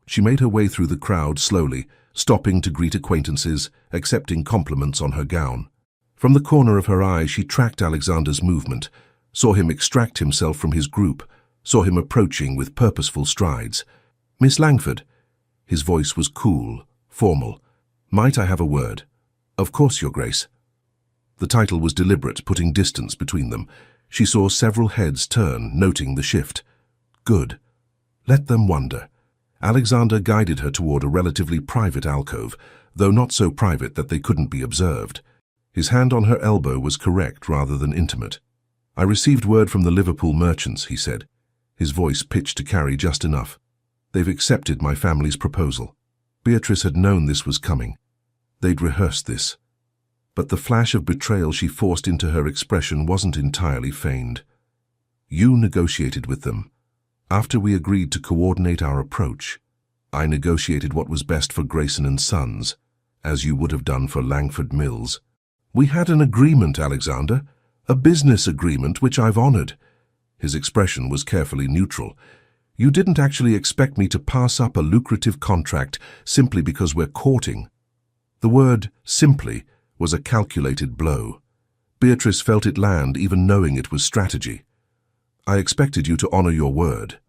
She made her way through the crowd slowly, stopping to greet acquaintances, accepting compliments on her gown. From the corner of her eye, she tracked Alexander's movement, saw him extract himself from his group, saw him approaching with purposeful strides. "Miss Langford." His voice was cool, formal. "Might I have a word?" "Of course, Your Grace." The title was deliberate, putting distance between them. She saw several heads turn, noting the shift. Good. Let them wonder. Alexander guided her toward a relatively private alcove, though not so private that they couldn't be observed. His hand on her elbow was correct rather than intimate. "I received word from the Liverpool merchants," he said, his voice pitched to carry just enough. "They've accepted my family's proposal." Beatrice had known this was coming. They'd rehearsed this. But the flash of betrayal she forced into her expression wasn't entirely feigned. "You negotiated with them. After we agreed to coordinate our approach, I negotiated what was best for Grayson & Sons, as you would have done for Langford Mills. We had an agreement, Alexander, a business agreement which I've honored." His expression was carefully neutral. "You didn't actually expect me to pass up a lucrative contract simply because we're courting." The word "simply" was a calculated blow. Beatrice felt it land even knowing it was strategy. "I expected you to honor your word.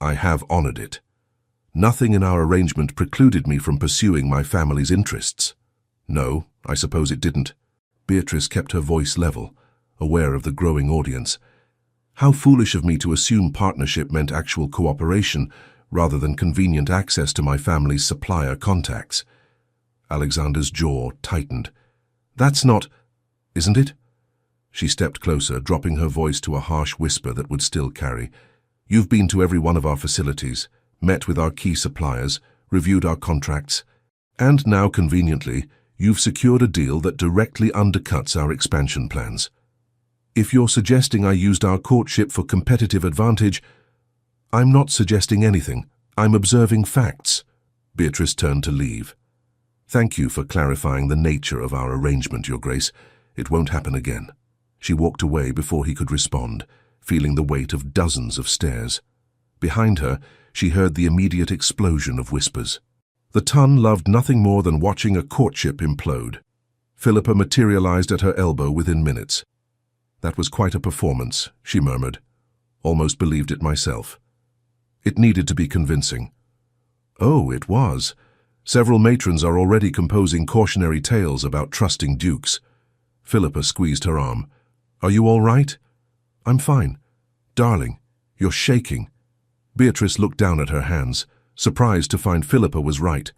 I have honored it. Nothing in our arrangement precluded me from pursuing my family's interests." "No, I suppose it didn't." Beatrice kept her voice level, aware of the growing audience. "How foolish of me to assume partnership meant actual cooperation rather than convenient access to my family's supplier contacts." Alexander's jaw tightened. "That's not, isn't it?" She stepped closer, dropping her voice to a harsh whisper that would still carry. "You've been to every one of our facilities, met with our key suppliers, reviewed our contracts, and now, conveniently, you've secured a deal that directly undercuts our expansion plans. If you're suggesting I used our courtship for competitive advantage, I'm not suggesting anything. I'm observing facts." Beatrice turned to leave. "Thank you for clarifying the nature of our arrangement, Your Grace. It won't happen again." She walked away before he could respond, feeling the weight of dozens of stares. Behind her, she heard the immediate explosion of whispers. The Ton loved nothing more than watching a courtship implode. Philippa materialized at her elbow within minutes. "That was quite a performance," she murmured. "Almost believed it myself. It needed to be convincing." "Oh, it was. Several matrons are already composing cautionary tales about trusting dukes." Philippa squeezed her arm. "Are you all right?" "I'm fine." "Darling, you're shaking." Beatrice looked down at her hands, surprised to find Philippa was right.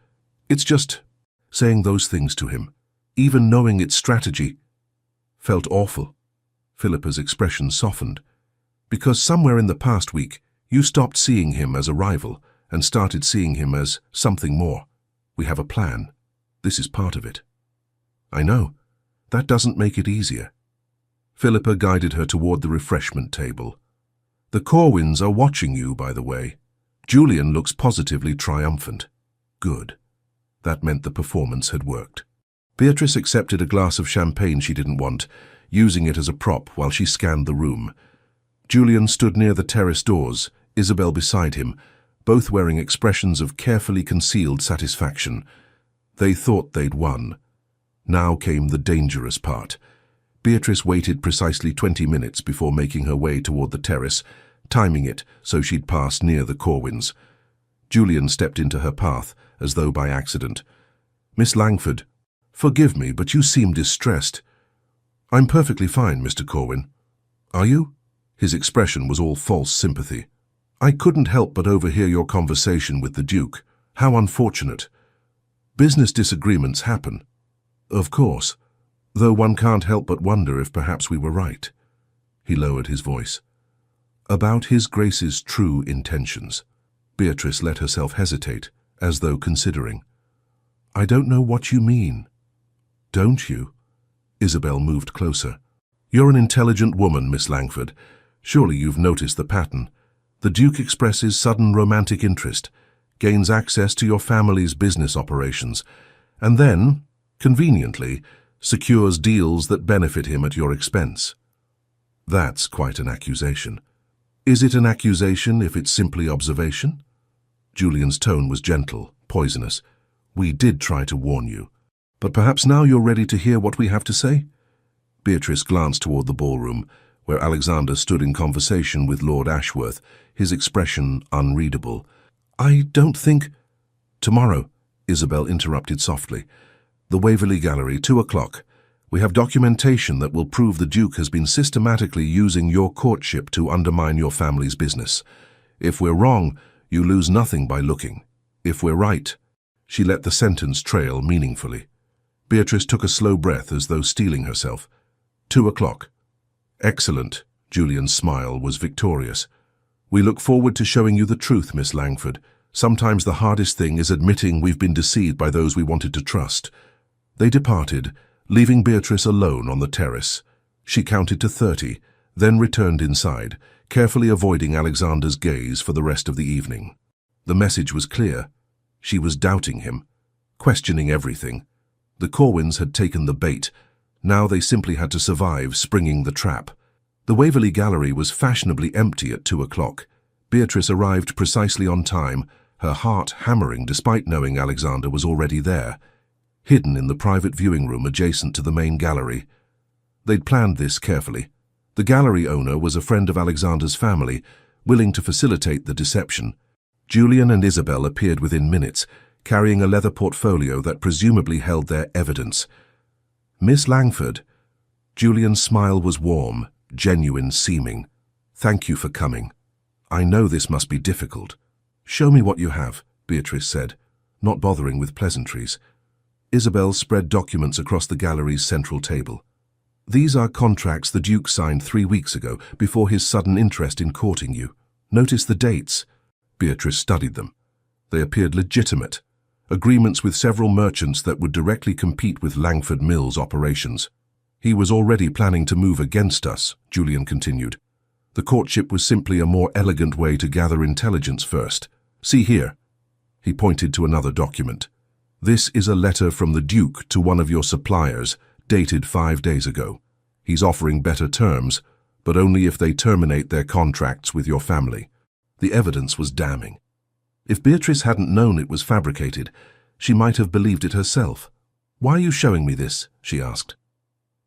"It's just saying those things to him, even knowing it's strategy, felt awful." Philippa's expression softened. "Because somewhere in the past week, you stopped seeing him as a rival and started seeing him as something more. We have a plan. This is part of it." "I know. That doesn't make it easier." Philippa guided her toward the refreshment table. "The Corwins are watching you, by the way. Julian looks positively triumphant." Good. That meant the performance had worked. Beatrice accepted a glass of champagne she didn't want, using it as a prop while she scanned the room. Julian stood near the terrace doors, Isabel beside him, both wearing expressions of carefully concealed satisfaction. They thought they'd won. Now came the dangerous part. Beatrice waited precisely 20 minutes before making her way toward the terrace, timing it so she'd pass near the Corwins. Julian stepped into her path, as though by accident. "Miss Langford, forgive me, but you seem distressed." "I'm perfectly fine, Mr. Corwin." "Are you?" His expression was all false sympathy. "I couldn't help but overhear your conversation with the Duke. How unfortunate. Business disagreements happen." "Of course. Though one can't help but wonder if perhaps we were right." He lowered his voice. "About His Grace's true intentions." Beatrice let herself hesitate, as though considering. "I don't know what you mean." "Don't you?" Isabel moved closer. "You're an intelligent woman, Miss Langford. Surely you've noticed the pattern. The Duke expresses sudden romantic interest, gains access to your family's business operations, and then, conveniently, secures deals that benefit him at your expense. That's quite an accusation. Is it an accusation if it's simply observation? Julian's tone was gentle, poisonous. We did try to warn you. But perhaps now you're ready to hear what we have to say? Beatrice glanced toward the ballroom, where Alexander stood in conversation with Lord Ashworth, his expression unreadable. I don't think... Tomorrow, Isabel interrupted softly. The Waverley Gallery, 2 o'clock. We have documentation that will prove the Duke has been systematically using your courtship to undermine your family's business. If we're wrong, you lose nothing by looking. If we're right... She let the sentence trail meaningfully. Beatrice took a slow breath as though steeling herself. 2 o'clock. Excellent. Julian's smile was victorious. We look forward to showing you the truth, Miss Langford. Sometimes the hardest thing is admitting we've been deceived by those we wanted to trust. They departed, leaving Beatrice alone on the terrace. She counted to 30, then returned inside, carefully avoiding Alexander's gaze for the rest of the evening. The message was clear. She was doubting him, questioning everything. The Corwins had taken the bait. Now they simply had to survive springing the trap. The Waverley Gallery was fashionably empty at 2 o'clock. Beatrice arrived precisely on time, her heart hammering despite knowing Alexander was already there, hidden in the private viewing room adjacent to the main gallery. They'd planned this carefully. The gallery owner was a friend of Alexander's family, willing to facilitate the deception. Julian and Isabel appeared within minutes, carrying a leather portfolio that presumably held their evidence. Miss Langford. Julian's smile was warm, genuine seeming. Thank you for coming. I know this must be difficult. Show me what you have, Beatrice said, not bothering with pleasantries. Isabel spread documents across the gallery's central table. These are contracts the Duke signed 3 weeks ago, before his sudden interest in courting you. Notice the dates. Beatrice studied them. They appeared legitimate. Agreements with several merchants that would directly compete with Langford Mill's operations. He was already planning to move against us, Julian continued. The courtship was simply a more elegant way to gather intelligence first. See here. He pointed to another document. This is a letter from the Duke to one of your suppliers, dated 5 days ago. He's offering better terms, but only if they terminate their contracts with your family. The evidence was damning. If Beatrice hadn't known it was fabricated, she might have believed it herself. Why are you showing me this? She asked.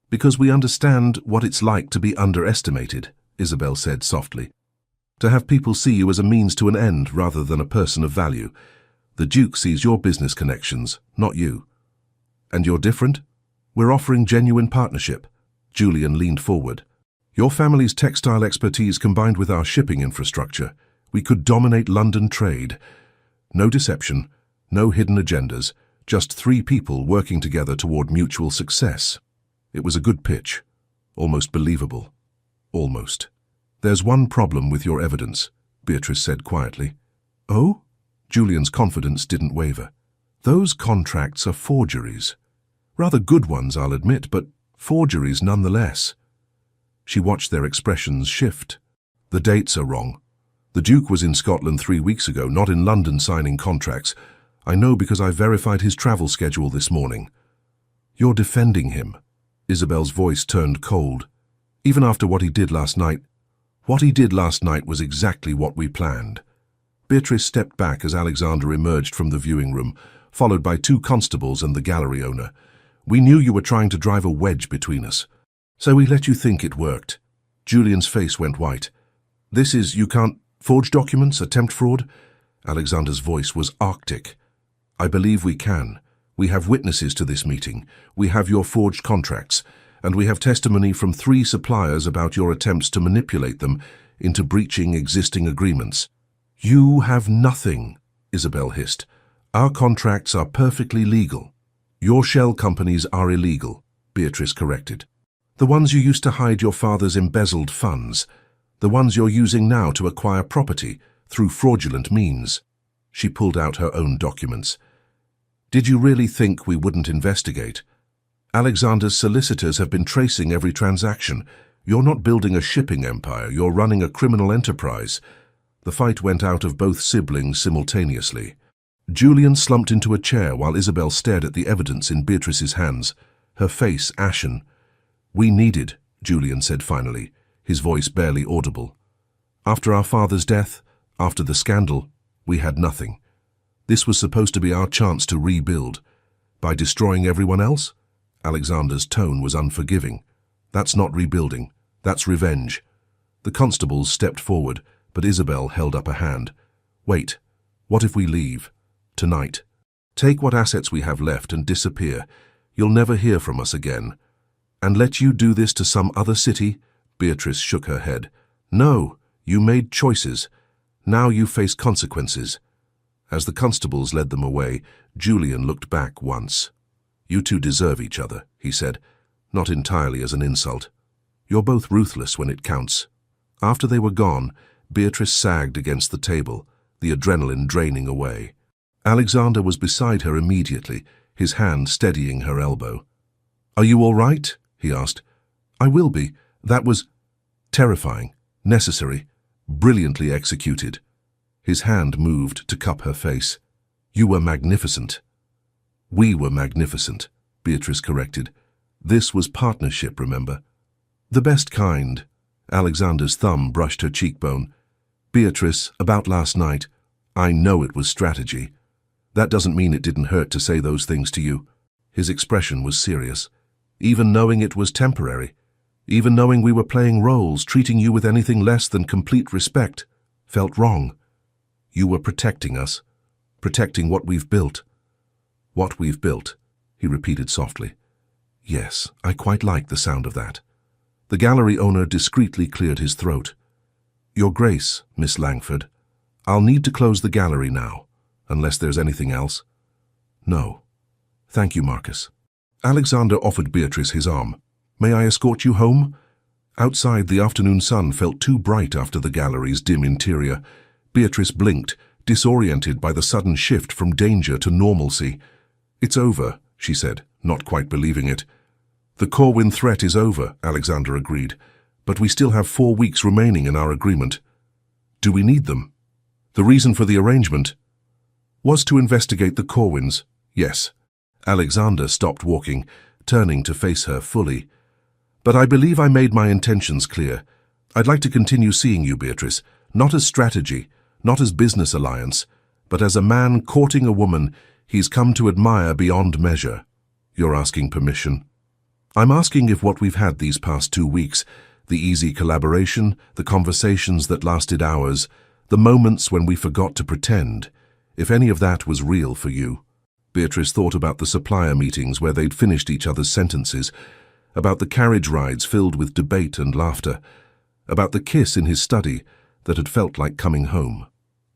Because we understand what it's like to be underestimated, Isabel said softly. To have people see you as a means to an end rather than a person of value. The Duke sees your business connections, not you. And you're different? We're offering genuine partnership. Julian leaned forward. Your family's textile expertise combined with our shipping infrastructure. We could dominate London trade. No deception, no hidden agendas, just 3 people working together toward mutual success. It was a good pitch. Almost believable. Almost. There's one problem with your evidence, Beatrice said quietly. Oh? Julian's confidence didn't waver. Those contracts are forgeries. Rather good ones, I'll admit, but forgeries nonetheless. She watched their expressions shift. The dates are wrong. The Duke was in Scotland 3 weeks ago, not in London signing contracts. I know because I verified his travel schedule this morning. You're defending him. Isabel's voice turned cold. Even after what he did last night. What he did last night was exactly what we planned. Beatrice stepped back as Alexander emerged from the viewing room, followed by 2 constables and the gallery owner. We knew you were trying to drive a wedge between us. So we let you think it worked. Julian's face went white. This is, you can't forge documents, attempt fraud? Alexander's voice was arctic. I believe we can. We have witnesses to this meeting. We have your forged contracts, and we have testimony from 3 suppliers about your attempts to manipulate them into breaching existing agreements. You have nothing, Isabel hissed. Our contracts are perfectly legal. Your shell companies are illegal, Beatrice corrected. The ones you used to hide your father's embezzled funds. The ones you're using now to acquire property through fraudulent means. She pulled out her own documents. Did you really think we wouldn't investigate? Alexander's solicitors have been tracing every transaction. You're not building a shipping empire, you're running a criminal enterprise. The fight went out of both siblings simultaneously. Julian slumped into a chair while Isabel stared at the evidence in Beatrice's hands, her face ashen. "We needed," Julian said finally, his voice barely audible. "After our father's death, after the scandal, we had nothing. This was supposed to be our chance to rebuild. By destroying everyone else?" Alexander's tone was unforgiving. "That's not rebuilding. That's revenge." The constables stepped forward, but Isabel held up a hand. "Wait. What if we leave? Tonight. Take what assets we have left and disappear. You'll never hear from us again. And let you do this to some other city?" Beatrice shook her head. "No, you made choices. Now you face consequences." As the constables led them away, Julian looked back once. "You two deserve each other," he said, not entirely as an insult. "You're both ruthless when it counts." After they were gone, Beatrice sagged against the table, the adrenaline draining away. Alexander was beside her immediately, his hand steadying her elbow. "Are you all right?" he asked. "I will be. That was terrifying, necessary, brilliantly executed." His hand moved to cup her face. "You were magnificent." "We were magnificent," Beatrice corrected. "This was partnership, remember? The best kind." Alexander's thumb brushed her cheekbone. "Beatrice, about last night, I know it was strategy. That doesn't mean it didn't hurt to say those things to you." His expression was serious. "Even knowing it was temporary, even knowing we were playing roles, treating you with anything less than complete respect, felt wrong. You were protecting us, protecting what we've built." "What we've built," he repeated softly. "Yes, I quite like the sound of that." The gallery owner discreetly cleared his throat. "Your Grace, Miss Langford, I'll need to close the gallery now, unless there's anything else." "No. Thank you, Marcus." Alexander offered Beatrice his arm. "May I escort you home?" Outside, the afternoon sun felt too bright after the gallery's dim interior. Beatrice blinked, disoriented by the sudden shift from danger to normalcy. "It's over," she said, not quite believing it. "The Corwin threat is over," Alexander agreed, "but we still have 4 weeks remaining in our agreement." "Do we need them?" "The reason for the arrangement was to investigate the Corwins." "Yes." Alexander stopped walking, turning to face her fully. "But I believe I made my intentions clear. I'd like to continue seeing you, Beatrice, not as strategy, not as business alliance, but as a man courting a woman he's come to admire beyond measure." "You're asking permission?" "I'm asking if what we've had these past 2 weeks, the easy collaboration, the conversations that lasted hours, the moments when we forgot to pretend, if any of that was real for you." Beatrice thought about the supplier meetings where they'd finished each other's sentences, about the carriage rides filled with debate and laughter, about the kiss in his study that had felt like coming home.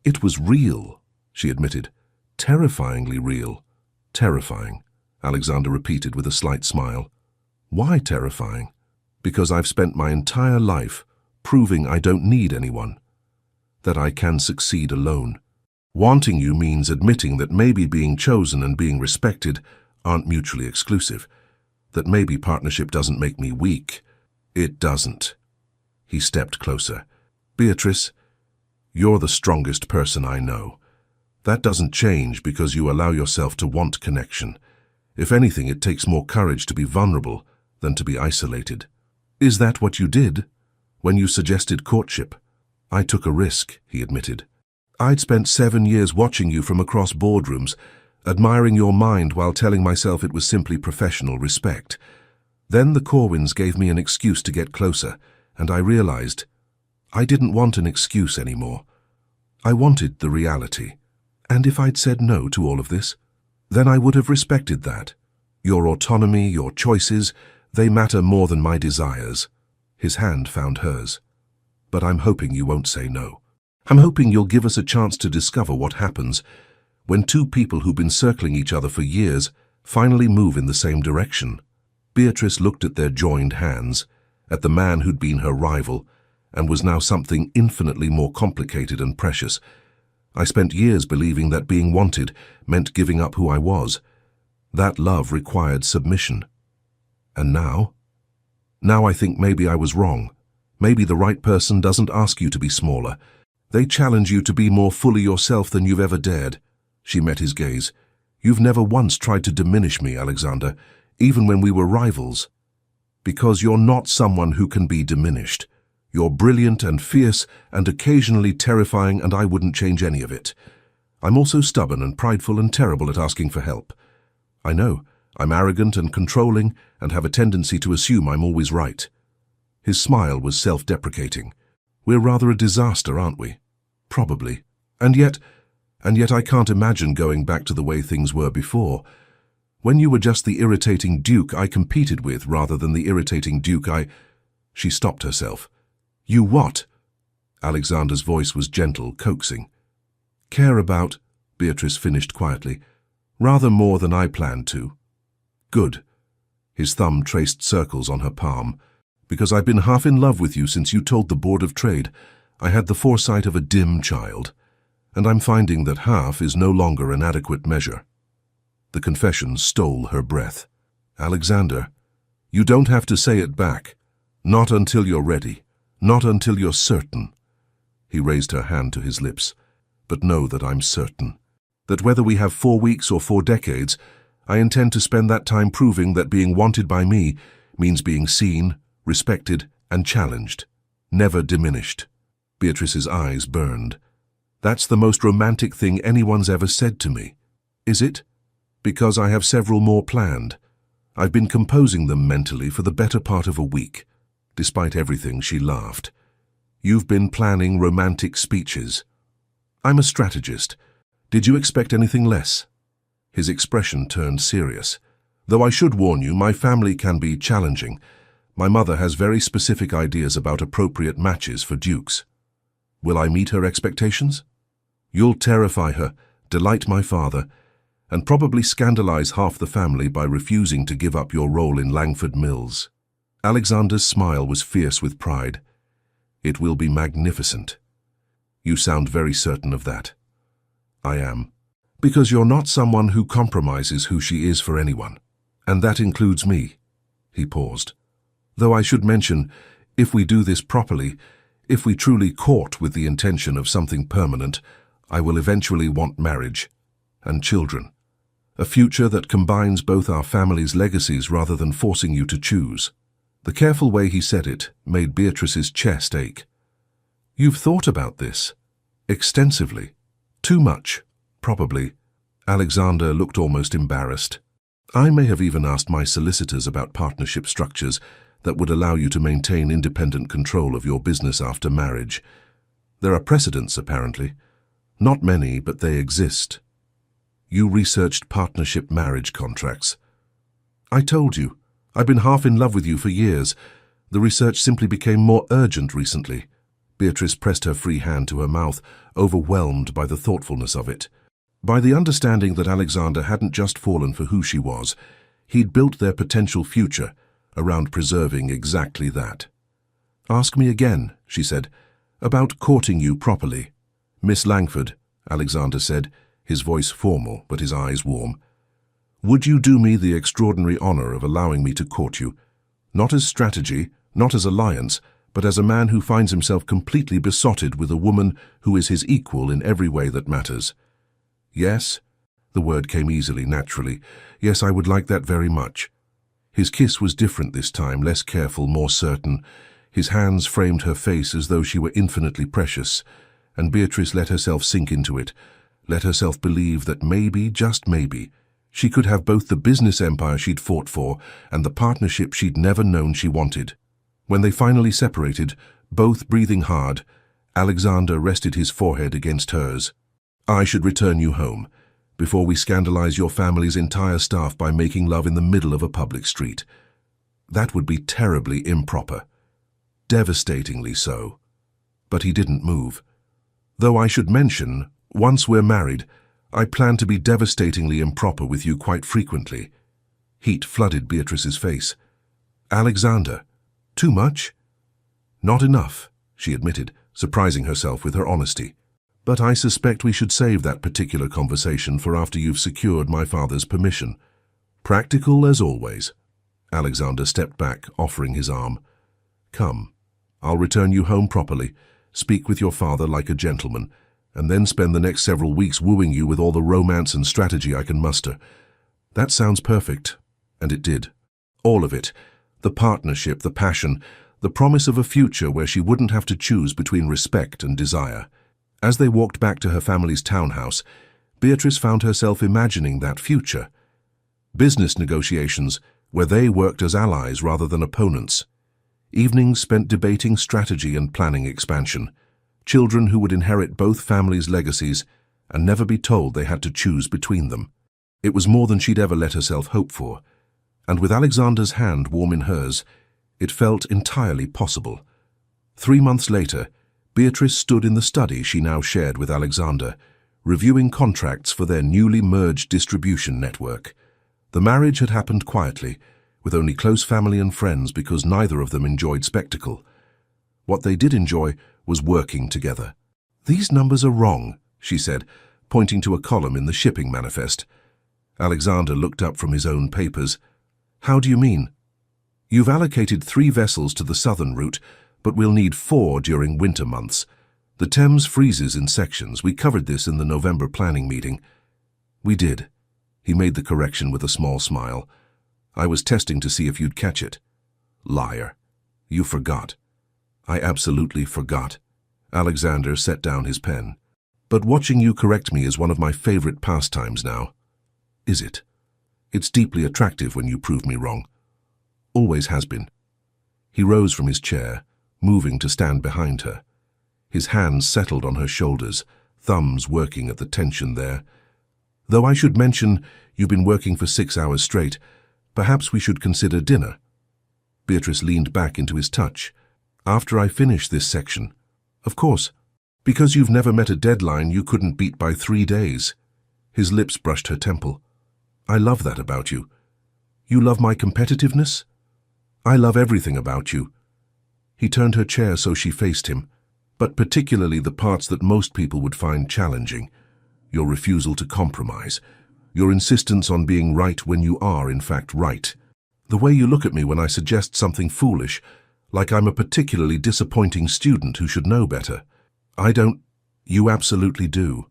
"It was real," she admitted. "Terrifyingly real." "Terrifying," Alexander repeated with a slight smile. "Why terrifying?" "Because I've spent my entire life proving I don't need anyone, that I can succeed alone. Wanting you means admitting that maybe being chosen and being respected aren't mutually exclusive, that maybe partnership doesn't make me weak. It doesn't." He stepped closer. "Beatrice, you're the strongest person I know. That doesn't change because you allow yourself to want connection. If anything, it takes more courage to be vulnerable than to be isolated." "Is that what you did when you suggested courtship?" "I took a risk," he admitted. "I'd spent 7 years watching you from across boardrooms, admiring your mind while telling myself it was simply professional respect. Then the Corwins gave me an excuse to get closer, and I realized I didn't want an excuse anymore. I wanted the reality. And if I'd said no to all of this, then I would have respected that. Your autonomy, your choices, they matter more than my desires." His hand found hers. "But I'm hoping you won't say no. I'm hoping you'll give us a chance to discover what happens when 2 people who've been circling each other for years finally move in the same direction." Beatrice looked at their joined hands, at the man who'd been her rival, and was now something infinitely more complicated and precious. "I spent years believing that being wanted meant giving up who I was. That love required submission. And now? Now I think maybe I was wrong. Maybe the right person doesn't ask you to be smaller. They challenge you to be more fully yourself than you've ever dared." She met his gaze. You've never once tried to diminish me, Alexander, even when we were rivals. Because you're not someone who can be diminished. You're brilliant and fierce and occasionally terrifying, and I wouldn't change any of it. I'm also stubborn and prideful and terrible at asking for help. I know, I'm arrogant and controlling and have a tendency to assume I'm always right. His smile was self-deprecating. We're rather a disaster, aren't we? Probably. And yet I can't imagine going back to the way things were before. When you were just the irritating duke I competed with rather than the irritating duke I... She stopped herself. You what? Alexander's voice was gentle, coaxing. Care about, Beatrice finished quietly, rather more than I planned to. Good. His thumb traced circles on her palm. Because I've been half in love with you since you told the Board of Trade. I had the foresight of a dim child. And I'm finding that half is no longer an adequate measure. The confession stole her breath. Alexander, you don't have to say it back. Not until you're ready. Not until you're certain. He raised her hand to his lips. But know that I'm certain. That whether we have 4 weeks or 4 decades, I intend to spend that time proving that being wanted by me means being seen, respected, and challenged. Never diminished. Beatrice's eyes burned. That's the most romantic thing anyone's ever said to me. Is it? Because I have several more planned. I've been composing them mentally for the better part of a week. Despite everything, she laughed. You've been planning romantic speeches. I'm a strategist. Did you expect anything less? His expression turned serious. Though I should warn you, my family can be challenging. My mother has very specific ideas about appropriate matches for dukes. Will I meet her expectations? You'll terrify her, delight my father, and probably scandalize half the family by refusing to give up your role in Langford Mills. Alexander's smile was fierce with pride. It will be magnificent. You sound very certain of that. I am. Because you're not someone who compromises who she is for anyone. And that includes me. He paused. Though I should mention, if we do this properly, if we truly court with the intention of something permanent, I will eventually want marriage and children. A future that combines both our family's legacies rather than forcing you to choose. The careful way he said it made Beatrice's chest ache. You've thought about this? Extensively. Too much, probably. Alexander looked almost embarrassed. I may have even asked my solicitors about partnership structures that would allow you to maintain independent control of your business after marriage. There are precedents, apparently. Not many, but they exist. You researched partnership marriage contracts. I told you. I've been half in love with you for years. The research simply became more urgent recently. Beatrice pressed her free hand to her mouth, overwhelmed by the thoughtfulness of it. By the understanding that Alexander hadn't just fallen for who she was, he'd built their potential future around preserving exactly that. Ask me again, she said, about courting you properly. Miss Langford, Alexander said, his voice formal but his eyes warm. Would you do me the extraordinary honor of allowing me to court you? Not as strategy, not as alliance, but as a man who finds himself completely besotted with a woman who is his equal in every way that matters. Yes? The word came easily, naturally. Yes, I would like that very much. His kiss was different this time, less careful, more certain. His hands framed her face as though she were infinitely precious, and Beatrice let herself sink into it, let herself believe that maybe, just maybe, she could have both the business empire she'd fought for and the partnership she'd never known she wanted. When they finally separated, both breathing hard, Alexander rested his forehead against hers. I should return you home, before we scandalize your family's entire staff by making love in the middle of a public street. That would be terribly improper. Devastatingly so. But he didn't move. Though I should mention, once we're married, I plan to be devastatingly improper with you quite frequently. Heat flooded Beatrice's face. Alexander, too much? Not enough, she admitted, surprising herself with her honesty. But I suspect we should save that particular conversation for after you've secured my father's permission. Practical as always. Alexander stepped back, offering his arm. Come, I'll return you home properly. Speak with your father like a gentleman. and then spend the next several weeks wooing you with all the romance and strategy I can muster. That sounds perfect, and it did. All of it. The partnership, the passion, the promise of a future where she wouldn't have to choose between respect and desire. As they walked back to her family's townhouse, Beatrice found herself imagining that future. Business negotiations, where they worked as allies rather than opponents. Evenings spent debating strategy and planning expansion. Children who would inherit both families' legacies and never be told they had to choose between them. It was more than she'd ever let herself hope for, and with Alexander's hand warm in hers, it felt entirely possible. 3 months later, Beatrice stood in the study she now shared with Alexander, reviewing contracts for their newly merged distribution network. The marriage had happened quietly, with only close family and friends because neither of them enjoyed spectacle. What they did enjoy was working together. "These numbers are wrong," she said, pointing to a column in the shipping manifest. Alexander looked up from his own papers. "How do you mean?" "You've allocated 3 vessels to the southern route, but we'll need 4 during winter months. The Thames freezes in sections. We covered this in the November planning meeting." "We did." He made the correction with a small smile. "I was testing to see if you'd catch it." "Liar. You forgot." "I absolutely forgot." Alexander set down his pen. "But watching you correct me is one of my favorite pastimes now." "Is it?" "It's deeply attractive when you prove me wrong." "Always has been." He rose from his chair, moving to stand behind her. His hands settled on her shoulders, thumbs working at the tension there. "Though I should mention you've been working for 6 hours straight, perhaps we should consider dinner." Beatrice leaned back into his touch. "After I finish this section." "Of course. Because you've never met a deadline you couldn't beat by 3 days." His lips brushed her temple. "I love that about you." "You love my competitiveness?" "I love everything about you." He turned her chair so she faced him, but particularly the parts that most people would find challenging. Your refusal to compromise. Your insistence on being right when you are, in fact, right. The way you look at me when I suggest something foolish, like I'm a particularly disappointing student who should know better. I don't. You absolutely do.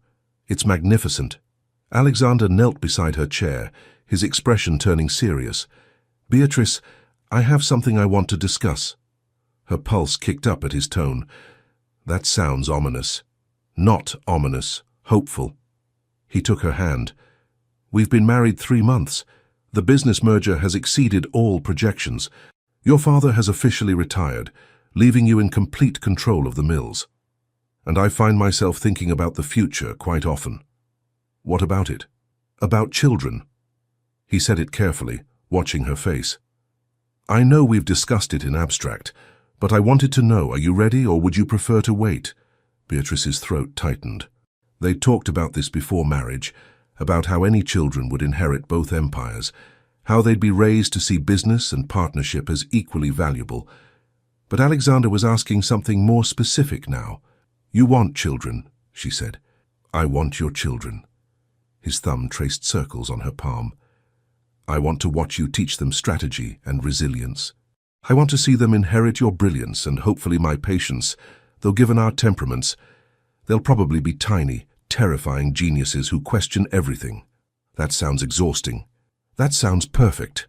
It's magnificent. Alexander knelt beside her chair, his expression turning serious. "Beatrice, I have something I want to discuss." Her pulse kicked up at his tone. "That sounds ominous." "Not ominous. Hopeful." He took her hand. "We've been married 3 months. The business merger has exceeded all projections. Your father has officially retired, leaving you in complete control of the mills. And I find myself thinking about the future quite often." "What about it?" "About children." He said it carefully, watching her face. "I know we've discussed it in abstract, but I wanted to know, are you ready or would you prefer to wait?" Beatrice's throat tightened. They talked about this before marriage, about how any children would inherit both empires, how they'd be raised to see business and partnership as equally valuable. But Alexander was asking something more specific now. "You want children," she said. "I want your children." His thumb traced circles on her palm. "I want to watch you teach them strategy and resilience. I want to see them inherit your brilliance and hopefully my patience, though given our temperaments, they'll probably be tiny, terrifying geniuses who question everything." "That sounds exhausting." "That sounds perfect."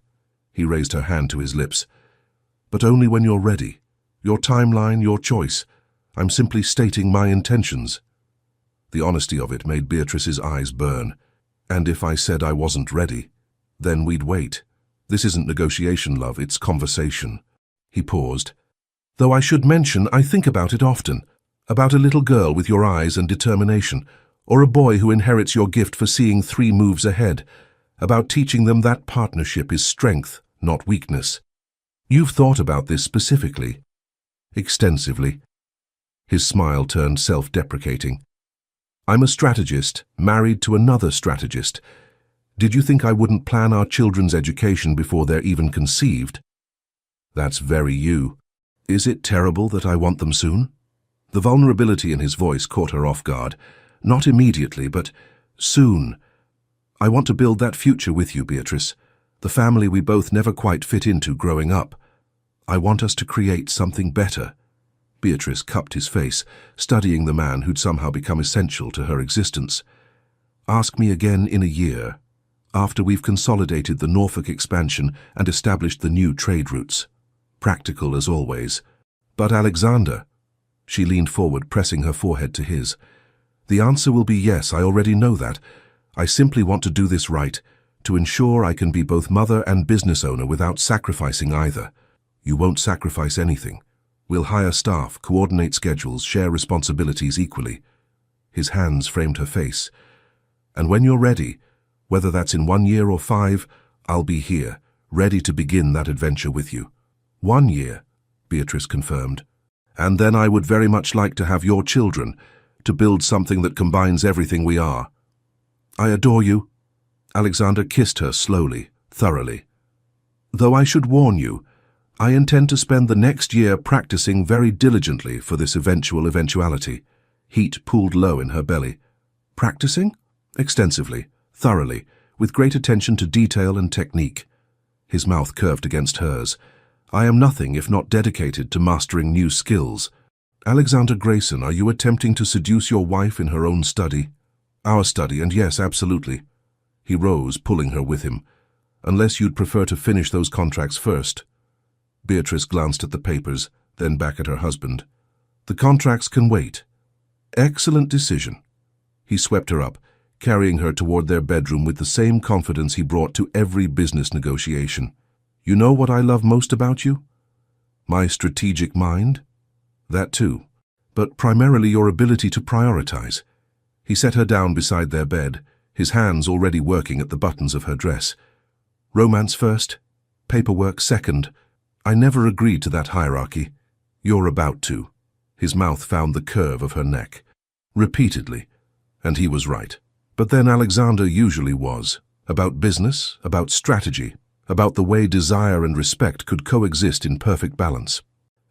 He raised her hand to his lips. "But only when you're ready. Your timeline, your choice. I'm simply stating my intentions." The honesty of it made Beatrice's eyes burn. "And if I said I wasn't ready, then we'd wait. This isn't negotiation, love, it's conversation." He paused. "Though I should mention, I think about it often. About a little girl with your eyes and determination, or a boy who inherits your gift for seeing 3 moves ahead. About teaching them that partnership is strength, not weakness. You've thought about this specifically." "Extensively." His smile turned self-deprecating. "I'm a strategist, married to another strategist. Did you think I wouldn't plan our children's education before they're even conceived?" "That's very you. Is it terrible that I want them soon?" The vulnerability in his voice caught her off guard. "Not immediately, but soon. I want to build that future with you, Beatrice, the family we both never quite fit into growing up. I want us to create something better." Beatrice cupped his face, studying the man who'd somehow become essential to her existence. Ask me again in a year, after we've consolidated the Norfolk expansion and established the new trade routes. Practical as always. But Alexander, she leaned forward, pressing her forehead to his. The answer will be yes, I already know that. I simply want to do this right, to ensure I can be both mother and business owner without sacrificing either. You won't sacrifice anything. We'll hire staff, coordinate schedules, share responsibilities equally. His hands framed her face. And when you're ready, whether that's in 1 year or 5, I'll be here, ready to begin that adventure with you. 1 year, Beatrice confirmed. And then I would very much like to have your children, to build something that combines everything we are. I adore you. Alexander kissed her slowly, thoroughly. Though I should warn you, I intend to spend the next year practicing very diligently for this eventuality. Heat pooled low in her belly. Practicing? Extensively, thoroughly, with great attention to detail and technique. His mouth curved against hers. I am nothing if not dedicated to mastering new skills. Alexander Grayson, are you attempting to seduce your wife in her own study? Our study, and yes, absolutely. He rose, pulling her with him. Unless you'd prefer to finish those contracts first. Beatrice glanced at the papers, then back at her husband. The contracts can wait. Excellent decision. He swept her up, carrying her toward their bedroom with the same confidence he brought to every business negotiation. You know what I love most about you? My strategic mind? That too, but primarily your ability to prioritize. He set her down beside their bed, his hands already working at the buttons of her dress. Romance first, paperwork second. I never agreed to that hierarchy. You're about to. His mouth found the curve of her neck. Repeatedly. And he was right. But then Alexander usually was. About business, about strategy, about the way desire and respect could coexist in perfect balance.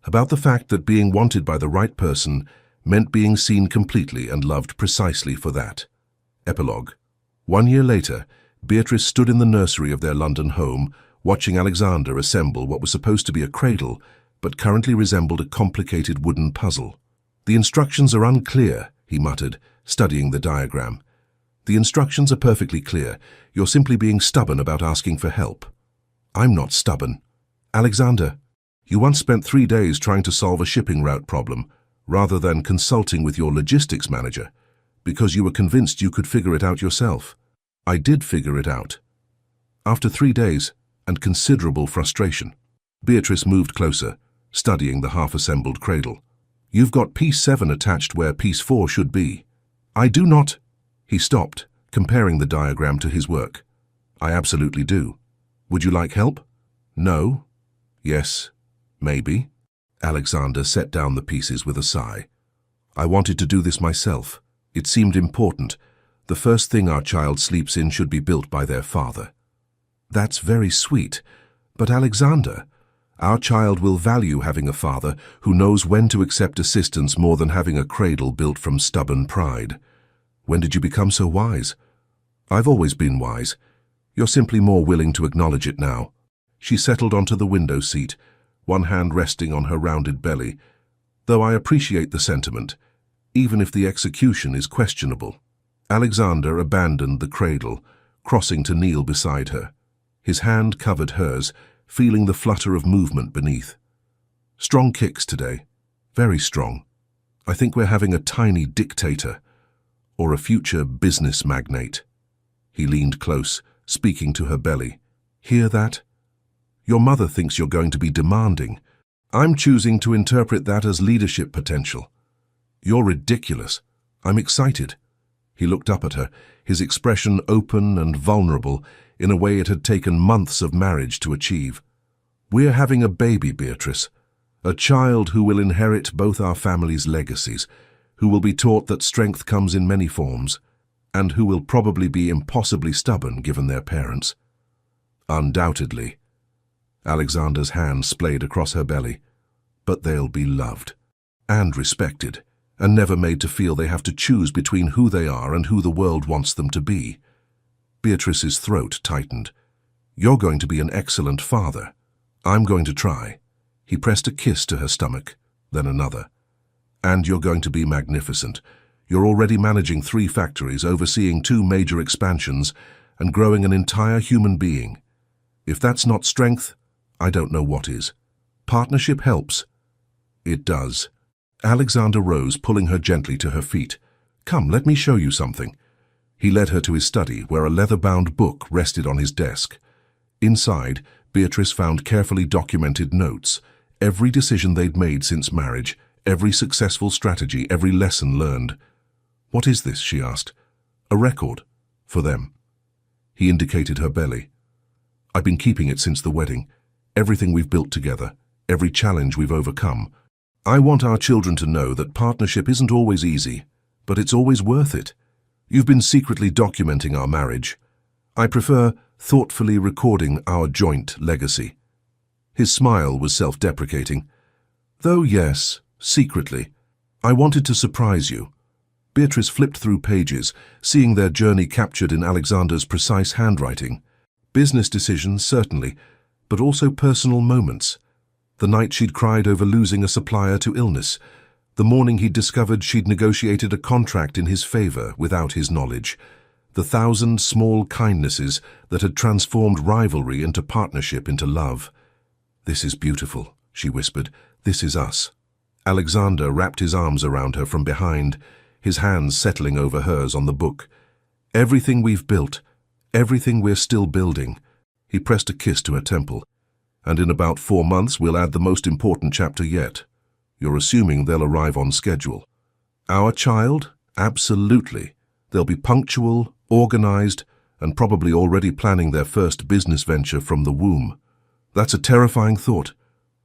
About the fact that being wanted by the right person meant being seen completely and loved precisely for that. Epilogue. 1 year later, Beatrice stood in the nursery of their London home, watching Alexander assemble what was supposed to be a cradle, but currently resembled a complicated wooden puzzle. The instructions are unclear, he muttered, studying the diagram. The instructions are perfectly clear. You're simply being stubborn about asking for help. I'm not stubborn. Alexander, you once spent 3 days trying to solve a shipping route problem, rather than consulting with your logistics manager, because you were convinced you could figure it out yourself. I did figure it out. After 3 days, and considerable frustration, Beatrice moved closer, studying the half-assembled cradle. You've got piece 7 attached where piece 4 should be. I do not. He stopped, comparing the diagram to his work. I absolutely do. Would you like help? No. Yes. Maybe. Alexander set down the pieces with a sigh. I wanted to do this myself. It seemed important. The first thing our child sleeps in should be built by their father. That's very sweet. But Alexander, our child will value having a father who knows when to accept assistance more than having a cradle built from stubborn pride. When did you become so wise? I've always been wise. You're simply more willing to acknowledge it now. She settled onto the window seat, one hand resting on her rounded belly. Though I appreciate the sentiment, even if the execution is questionable. Alexander abandoned the cradle, crossing to kneel beside her. His hand covered hers, feeling the flutter of movement beneath. Strong kicks today. Very strong. I think we're having a tiny dictator, or a future business magnate. He leaned close, speaking to her belly. Hear that? Your mother thinks you're going to be demanding. I'm choosing to interpret that as leadership potential. You're ridiculous. I'm excited. He looked up at her, his expression open and vulnerable in a way it had taken months of marriage to achieve. We're having a baby, Beatrice. A child who will inherit both our family's legacies, who will be taught that strength comes in many forms, and who will probably be impossibly stubborn given their parents. Undoubtedly. Alexander's hand splayed across her belly. But they'll be loved, and respected, and never made to feel they have to choose between who they are and who the world wants them to be. Beatrice's throat tightened. You're going to be an excellent father. I'm going to try. He pressed a kiss to her stomach, then another. And you're going to be magnificent. You're already managing 3 factories, overseeing 2 major expansions, and growing an entire human being. If that's not strength, I don't know what is. Partnership helps. It does. Alexander rose, pulling her gently to her feet. Come, let me show you something. He led her to his study, where a leather-bound book rested on his desk. Inside, Beatrice found carefully documented notes, every decision they'd made since marriage, every successful strategy, every lesson learned. What is this? She asked. A record. For them. He indicated her belly. I've been keeping it since the wedding. Everything we've built together, every challenge we've overcome. I want our children to know that partnership isn't always easy, but it's always worth it. You've been secretly documenting our marriage. I prefer thoughtfully recording our joint legacy. His smile was self-deprecating. Though yes, secretly. I wanted to surprise you. Beatrice flipped through pages, seeing their journey captured in Alexander's precise handwriting. Business decisions, certainly, but also personal moments. The night she'd cried over losing a supplier to illness. The morning he'd discovered she'd negotiated a contract in his favor without his knowledge. The 1,000 small kindnesses that had transformed rivalry into partnership, into love. This is beautiful, she whispered. This is us. Alexander wrapped his arms around her from behind, his hands settling over hers on the book. Everything we've built, everything we're still building. He pressed a kiss to her temple. And in about 4 months we'll add the most important chapter yet. You're assuming they'll arrive on schedule. Our child? Absolutely. They'll be punctual, organized, and probably already planning their first business venture from the womb. That's a terrifying thought.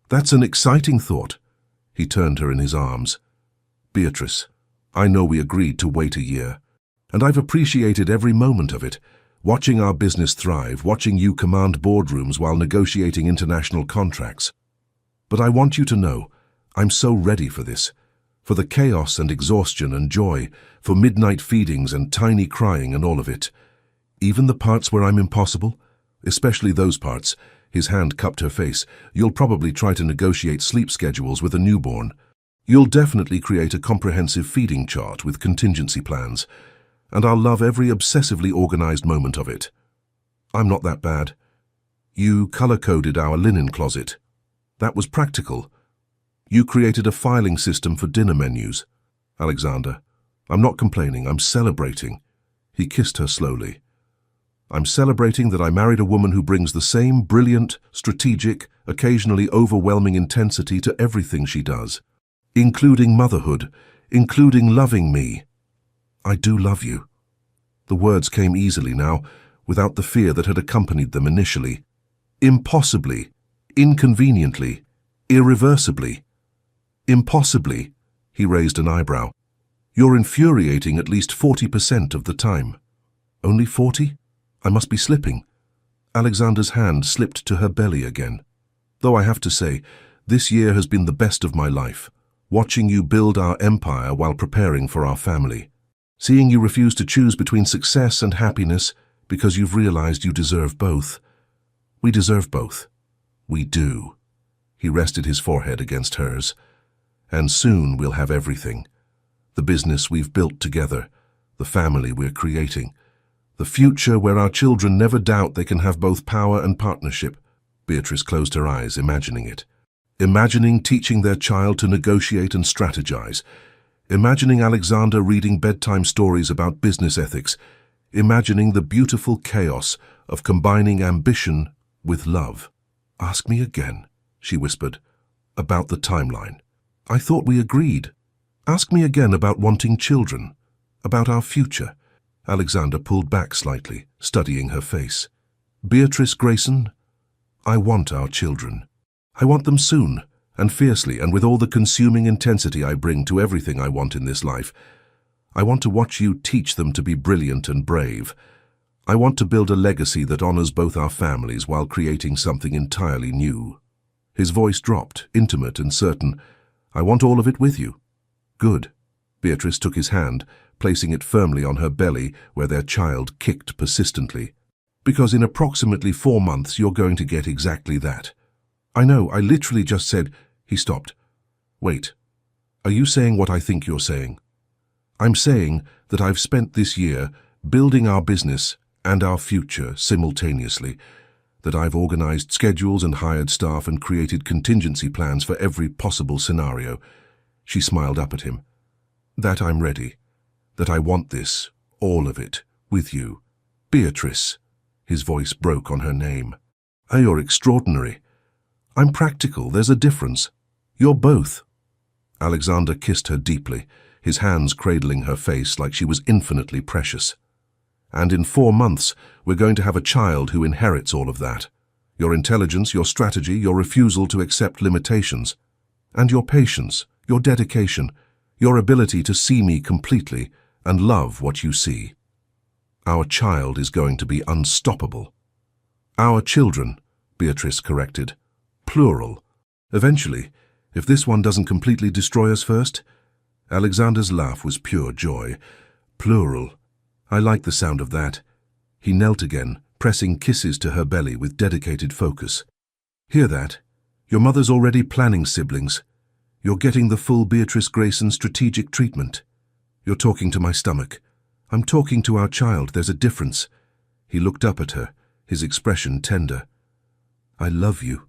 That's an exciting thought. He turned her in his arms. Beatrice, I know we agreed to wait a year, and I've appreciated every moment of it. Watching our business thrive, watching you command boardrooms while negotiating international contracts. But I want you to know, I'm so ready for this. For the chaos and exhaustion and joy, for midnight feedings and tiny crying and all of it. Even the parts where I'm impossible, especially those parts. His hand cupped her face. You'll probably try to negotiate sleep schedules with a newborn. You'll definitely create a comprehensive feeding chart with contingency plans. And I'll love every obsessively organized moment of it. I'm not that bad. You color-coded our linen closet. That was practical. You created a filing system for dinner menus. Alexander, I'm not complaining, I'm celebrating. He kissed her slowly. I'm celebrating that I married a woman who brings the same brilliant, strategic, occasionally overwhelming intensity to everything she does, including motherhood, including loving me. I do love you. The words came easily now, without the fear that had accompanied them initially. Impossibly, inconveniently, irreversibly. Impossibly, he raised an eyebrow. You're infuriating at least 40% of the time. Only 40? I must be slipping. Alexander's hand slipped to her belly again. Though I have to say, this year has been the best of my life, watching you build our empire while preparing for our family. Seeing you refuse to choose between success and happiness because you've realized you deserve both. We deserve both. We do. He rested his forehead against hers. And soon we'll have everything. The business we've built together, the family we're creating, the future where our children never doubt they can have both power and partnership. Beatrice closed her eyes, imagining it. Imagining teaching their child to negotiate and strategize. Imagining Alexander reading bedtime stories about business ethics. Imagining the beautiful chaos of combining ambition with love. Ask me again, she whispered, about the timeline. I thought we agreed. Ask me again about wanting children, about our future. Alexander pulled back slightly, studying her face. Beatrice Grayson, I want our children. I want them soon, and fiercely, and with all the consuming intensity I bring to everything I want in this life. I want to watch you teach them to be brilliant and brave. I want to build a legacy that honors both our families while creating something entirely new. His voice dropped, intimate and certain. I want all of it with you. Good. Beatrice took his hand, placing it firmly on her belly where their child kicked persistently. Because in approximately 4 months you're going to get exactly that. I know, I literally just said. He stopped. Wait. Are you saying what I think you're saying? I'm saying that I've spent this year building our business and our future simultaneously, that I've organized schedules and hired staff and created contingency plans for every possible scenario. She smiled up at him. That I'm ready, that I want this, all of it, with you. Beatrice. His voice broke on her name. Oh, you're extraordinary. I'm practical, there's a difference. You're both. Alexander kissed her deeply, his hands cradling her face like she was infinitely precious. And in 4 months, we're going to have a child who inherits all of that. Your intelligence, your strategy, your refusal to accept limitations. And your patience, your dedication, your ability to see me completely and love what you see. Our child is going to be unstoppable. Our children, Beatrice corrected. Plural. Eventually, if this one doesn't completely destroy us first. Alexander's laugh was pure joy. Plural. I like the sound of that. He knelt again, pressing kisses to her belly with dedicated focus. Hear that? Your mother's already planning siblings. You're getting the full Beatrice Grayson strategic treatment. You're talking to my stomach. I'm talking to our child, there's a difference. He looked up at her, his expression tender. I love you.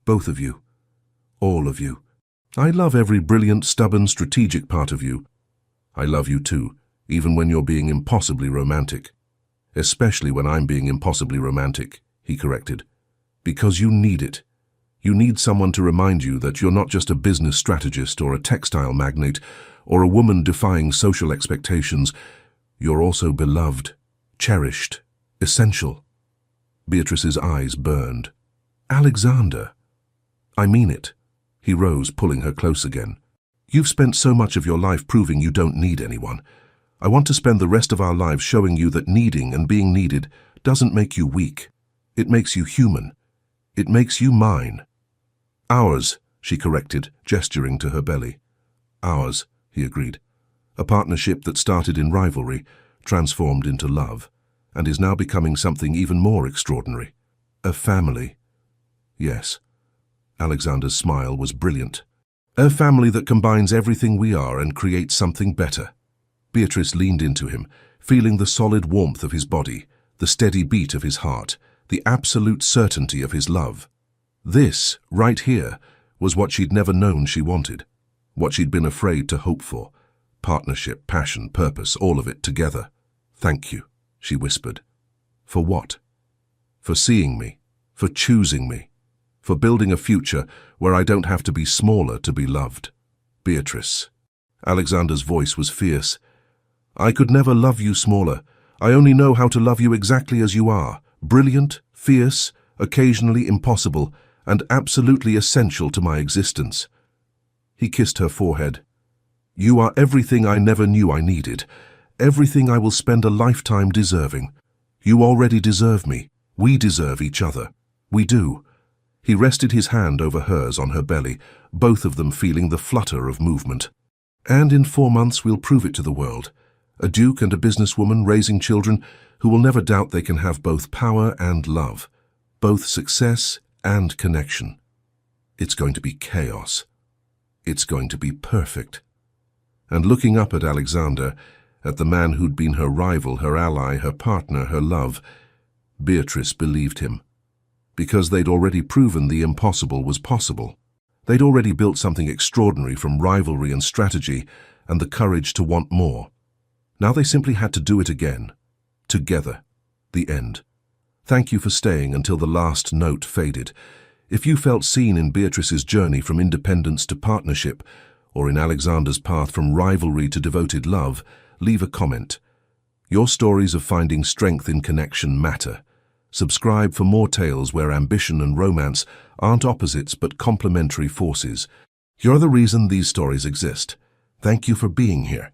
Both of you. All of you. I love every brilliant, stubborn, strategic part of you. I love you too, even when you're being impossibly romantic. Especially when I'm being impossibly romantic, he corrected. Because you need it. You need someone to remind you that you're not just a business strategist or a textile magnate or a woman defying social expectations. You're also beloved, cherished, essential. Beatrice's eyes burned. Alexander. I mean it. He rose, pulling her close again. You've spent so much of your life proving you don't need anyone. I want to spend the rest of our lives showing you that needing and being needed doesn't make you weak. It makes you human. It makes you mine. Ours, she corrected, gesturing to her belly. Ours, he agreed. A partnership that started in rivalry, transformed into love, and is now becoming something even more extraordinary. A family. Yes. Alexander's smile was brilliant. A family that combines everything we are and creates something better. Beatrice leaned into him, feeling the solid warmth of his body, the steady beat of his heart, the absolute certainty of his love. This, right here, was what she'd never known she wanted, what she'd been afraid to hope for. Partnership, passion, purpose, all of it together. Thank you, she whispered. For what? For seeing me, for choosing me, for building a future where I don't have to be smaller to be loved. Beatrice. Alexander's voice was fierce. I could never love you smaller. I only know how to love you exactly as you are, brilliant, fierce, occasionally impossible, and absolutely essential to my existence. He kissed her forehead. You are everything I never knew I needed, everything I will spend a lifetime deserving. You already deserve me. We deserve each other. We do. He rested his hand over hers on her belly, both of them feeling the flutter of movement. And in 4 months we'll prove it to the world. A duke and a businesswoman raising children who will never doubt they can have both power and love, both success and connection. It's going to be chaos. It's going to be perfect. And looking up at Alexander, at the man who'd been her rival, her ally, her partner, her love, Beatrice believed him. Because they'd already proven the impossible was possible. They'd already built something extraordinary from rivalry and strategy and the courage to want more. Now they simply had to do it again. Together. The end. Thank you for staying until the last note faded. If you felt seen in Beatrice's journey from independence to partnership, or in Alexander's path from rivalry to devoted love, leave a comment. Your stories of finding strength in connection matter. Subscribe for more tales where ambition and romance aren't opposites but complementary forces. You're the reason these stories exist. Thank you for being here.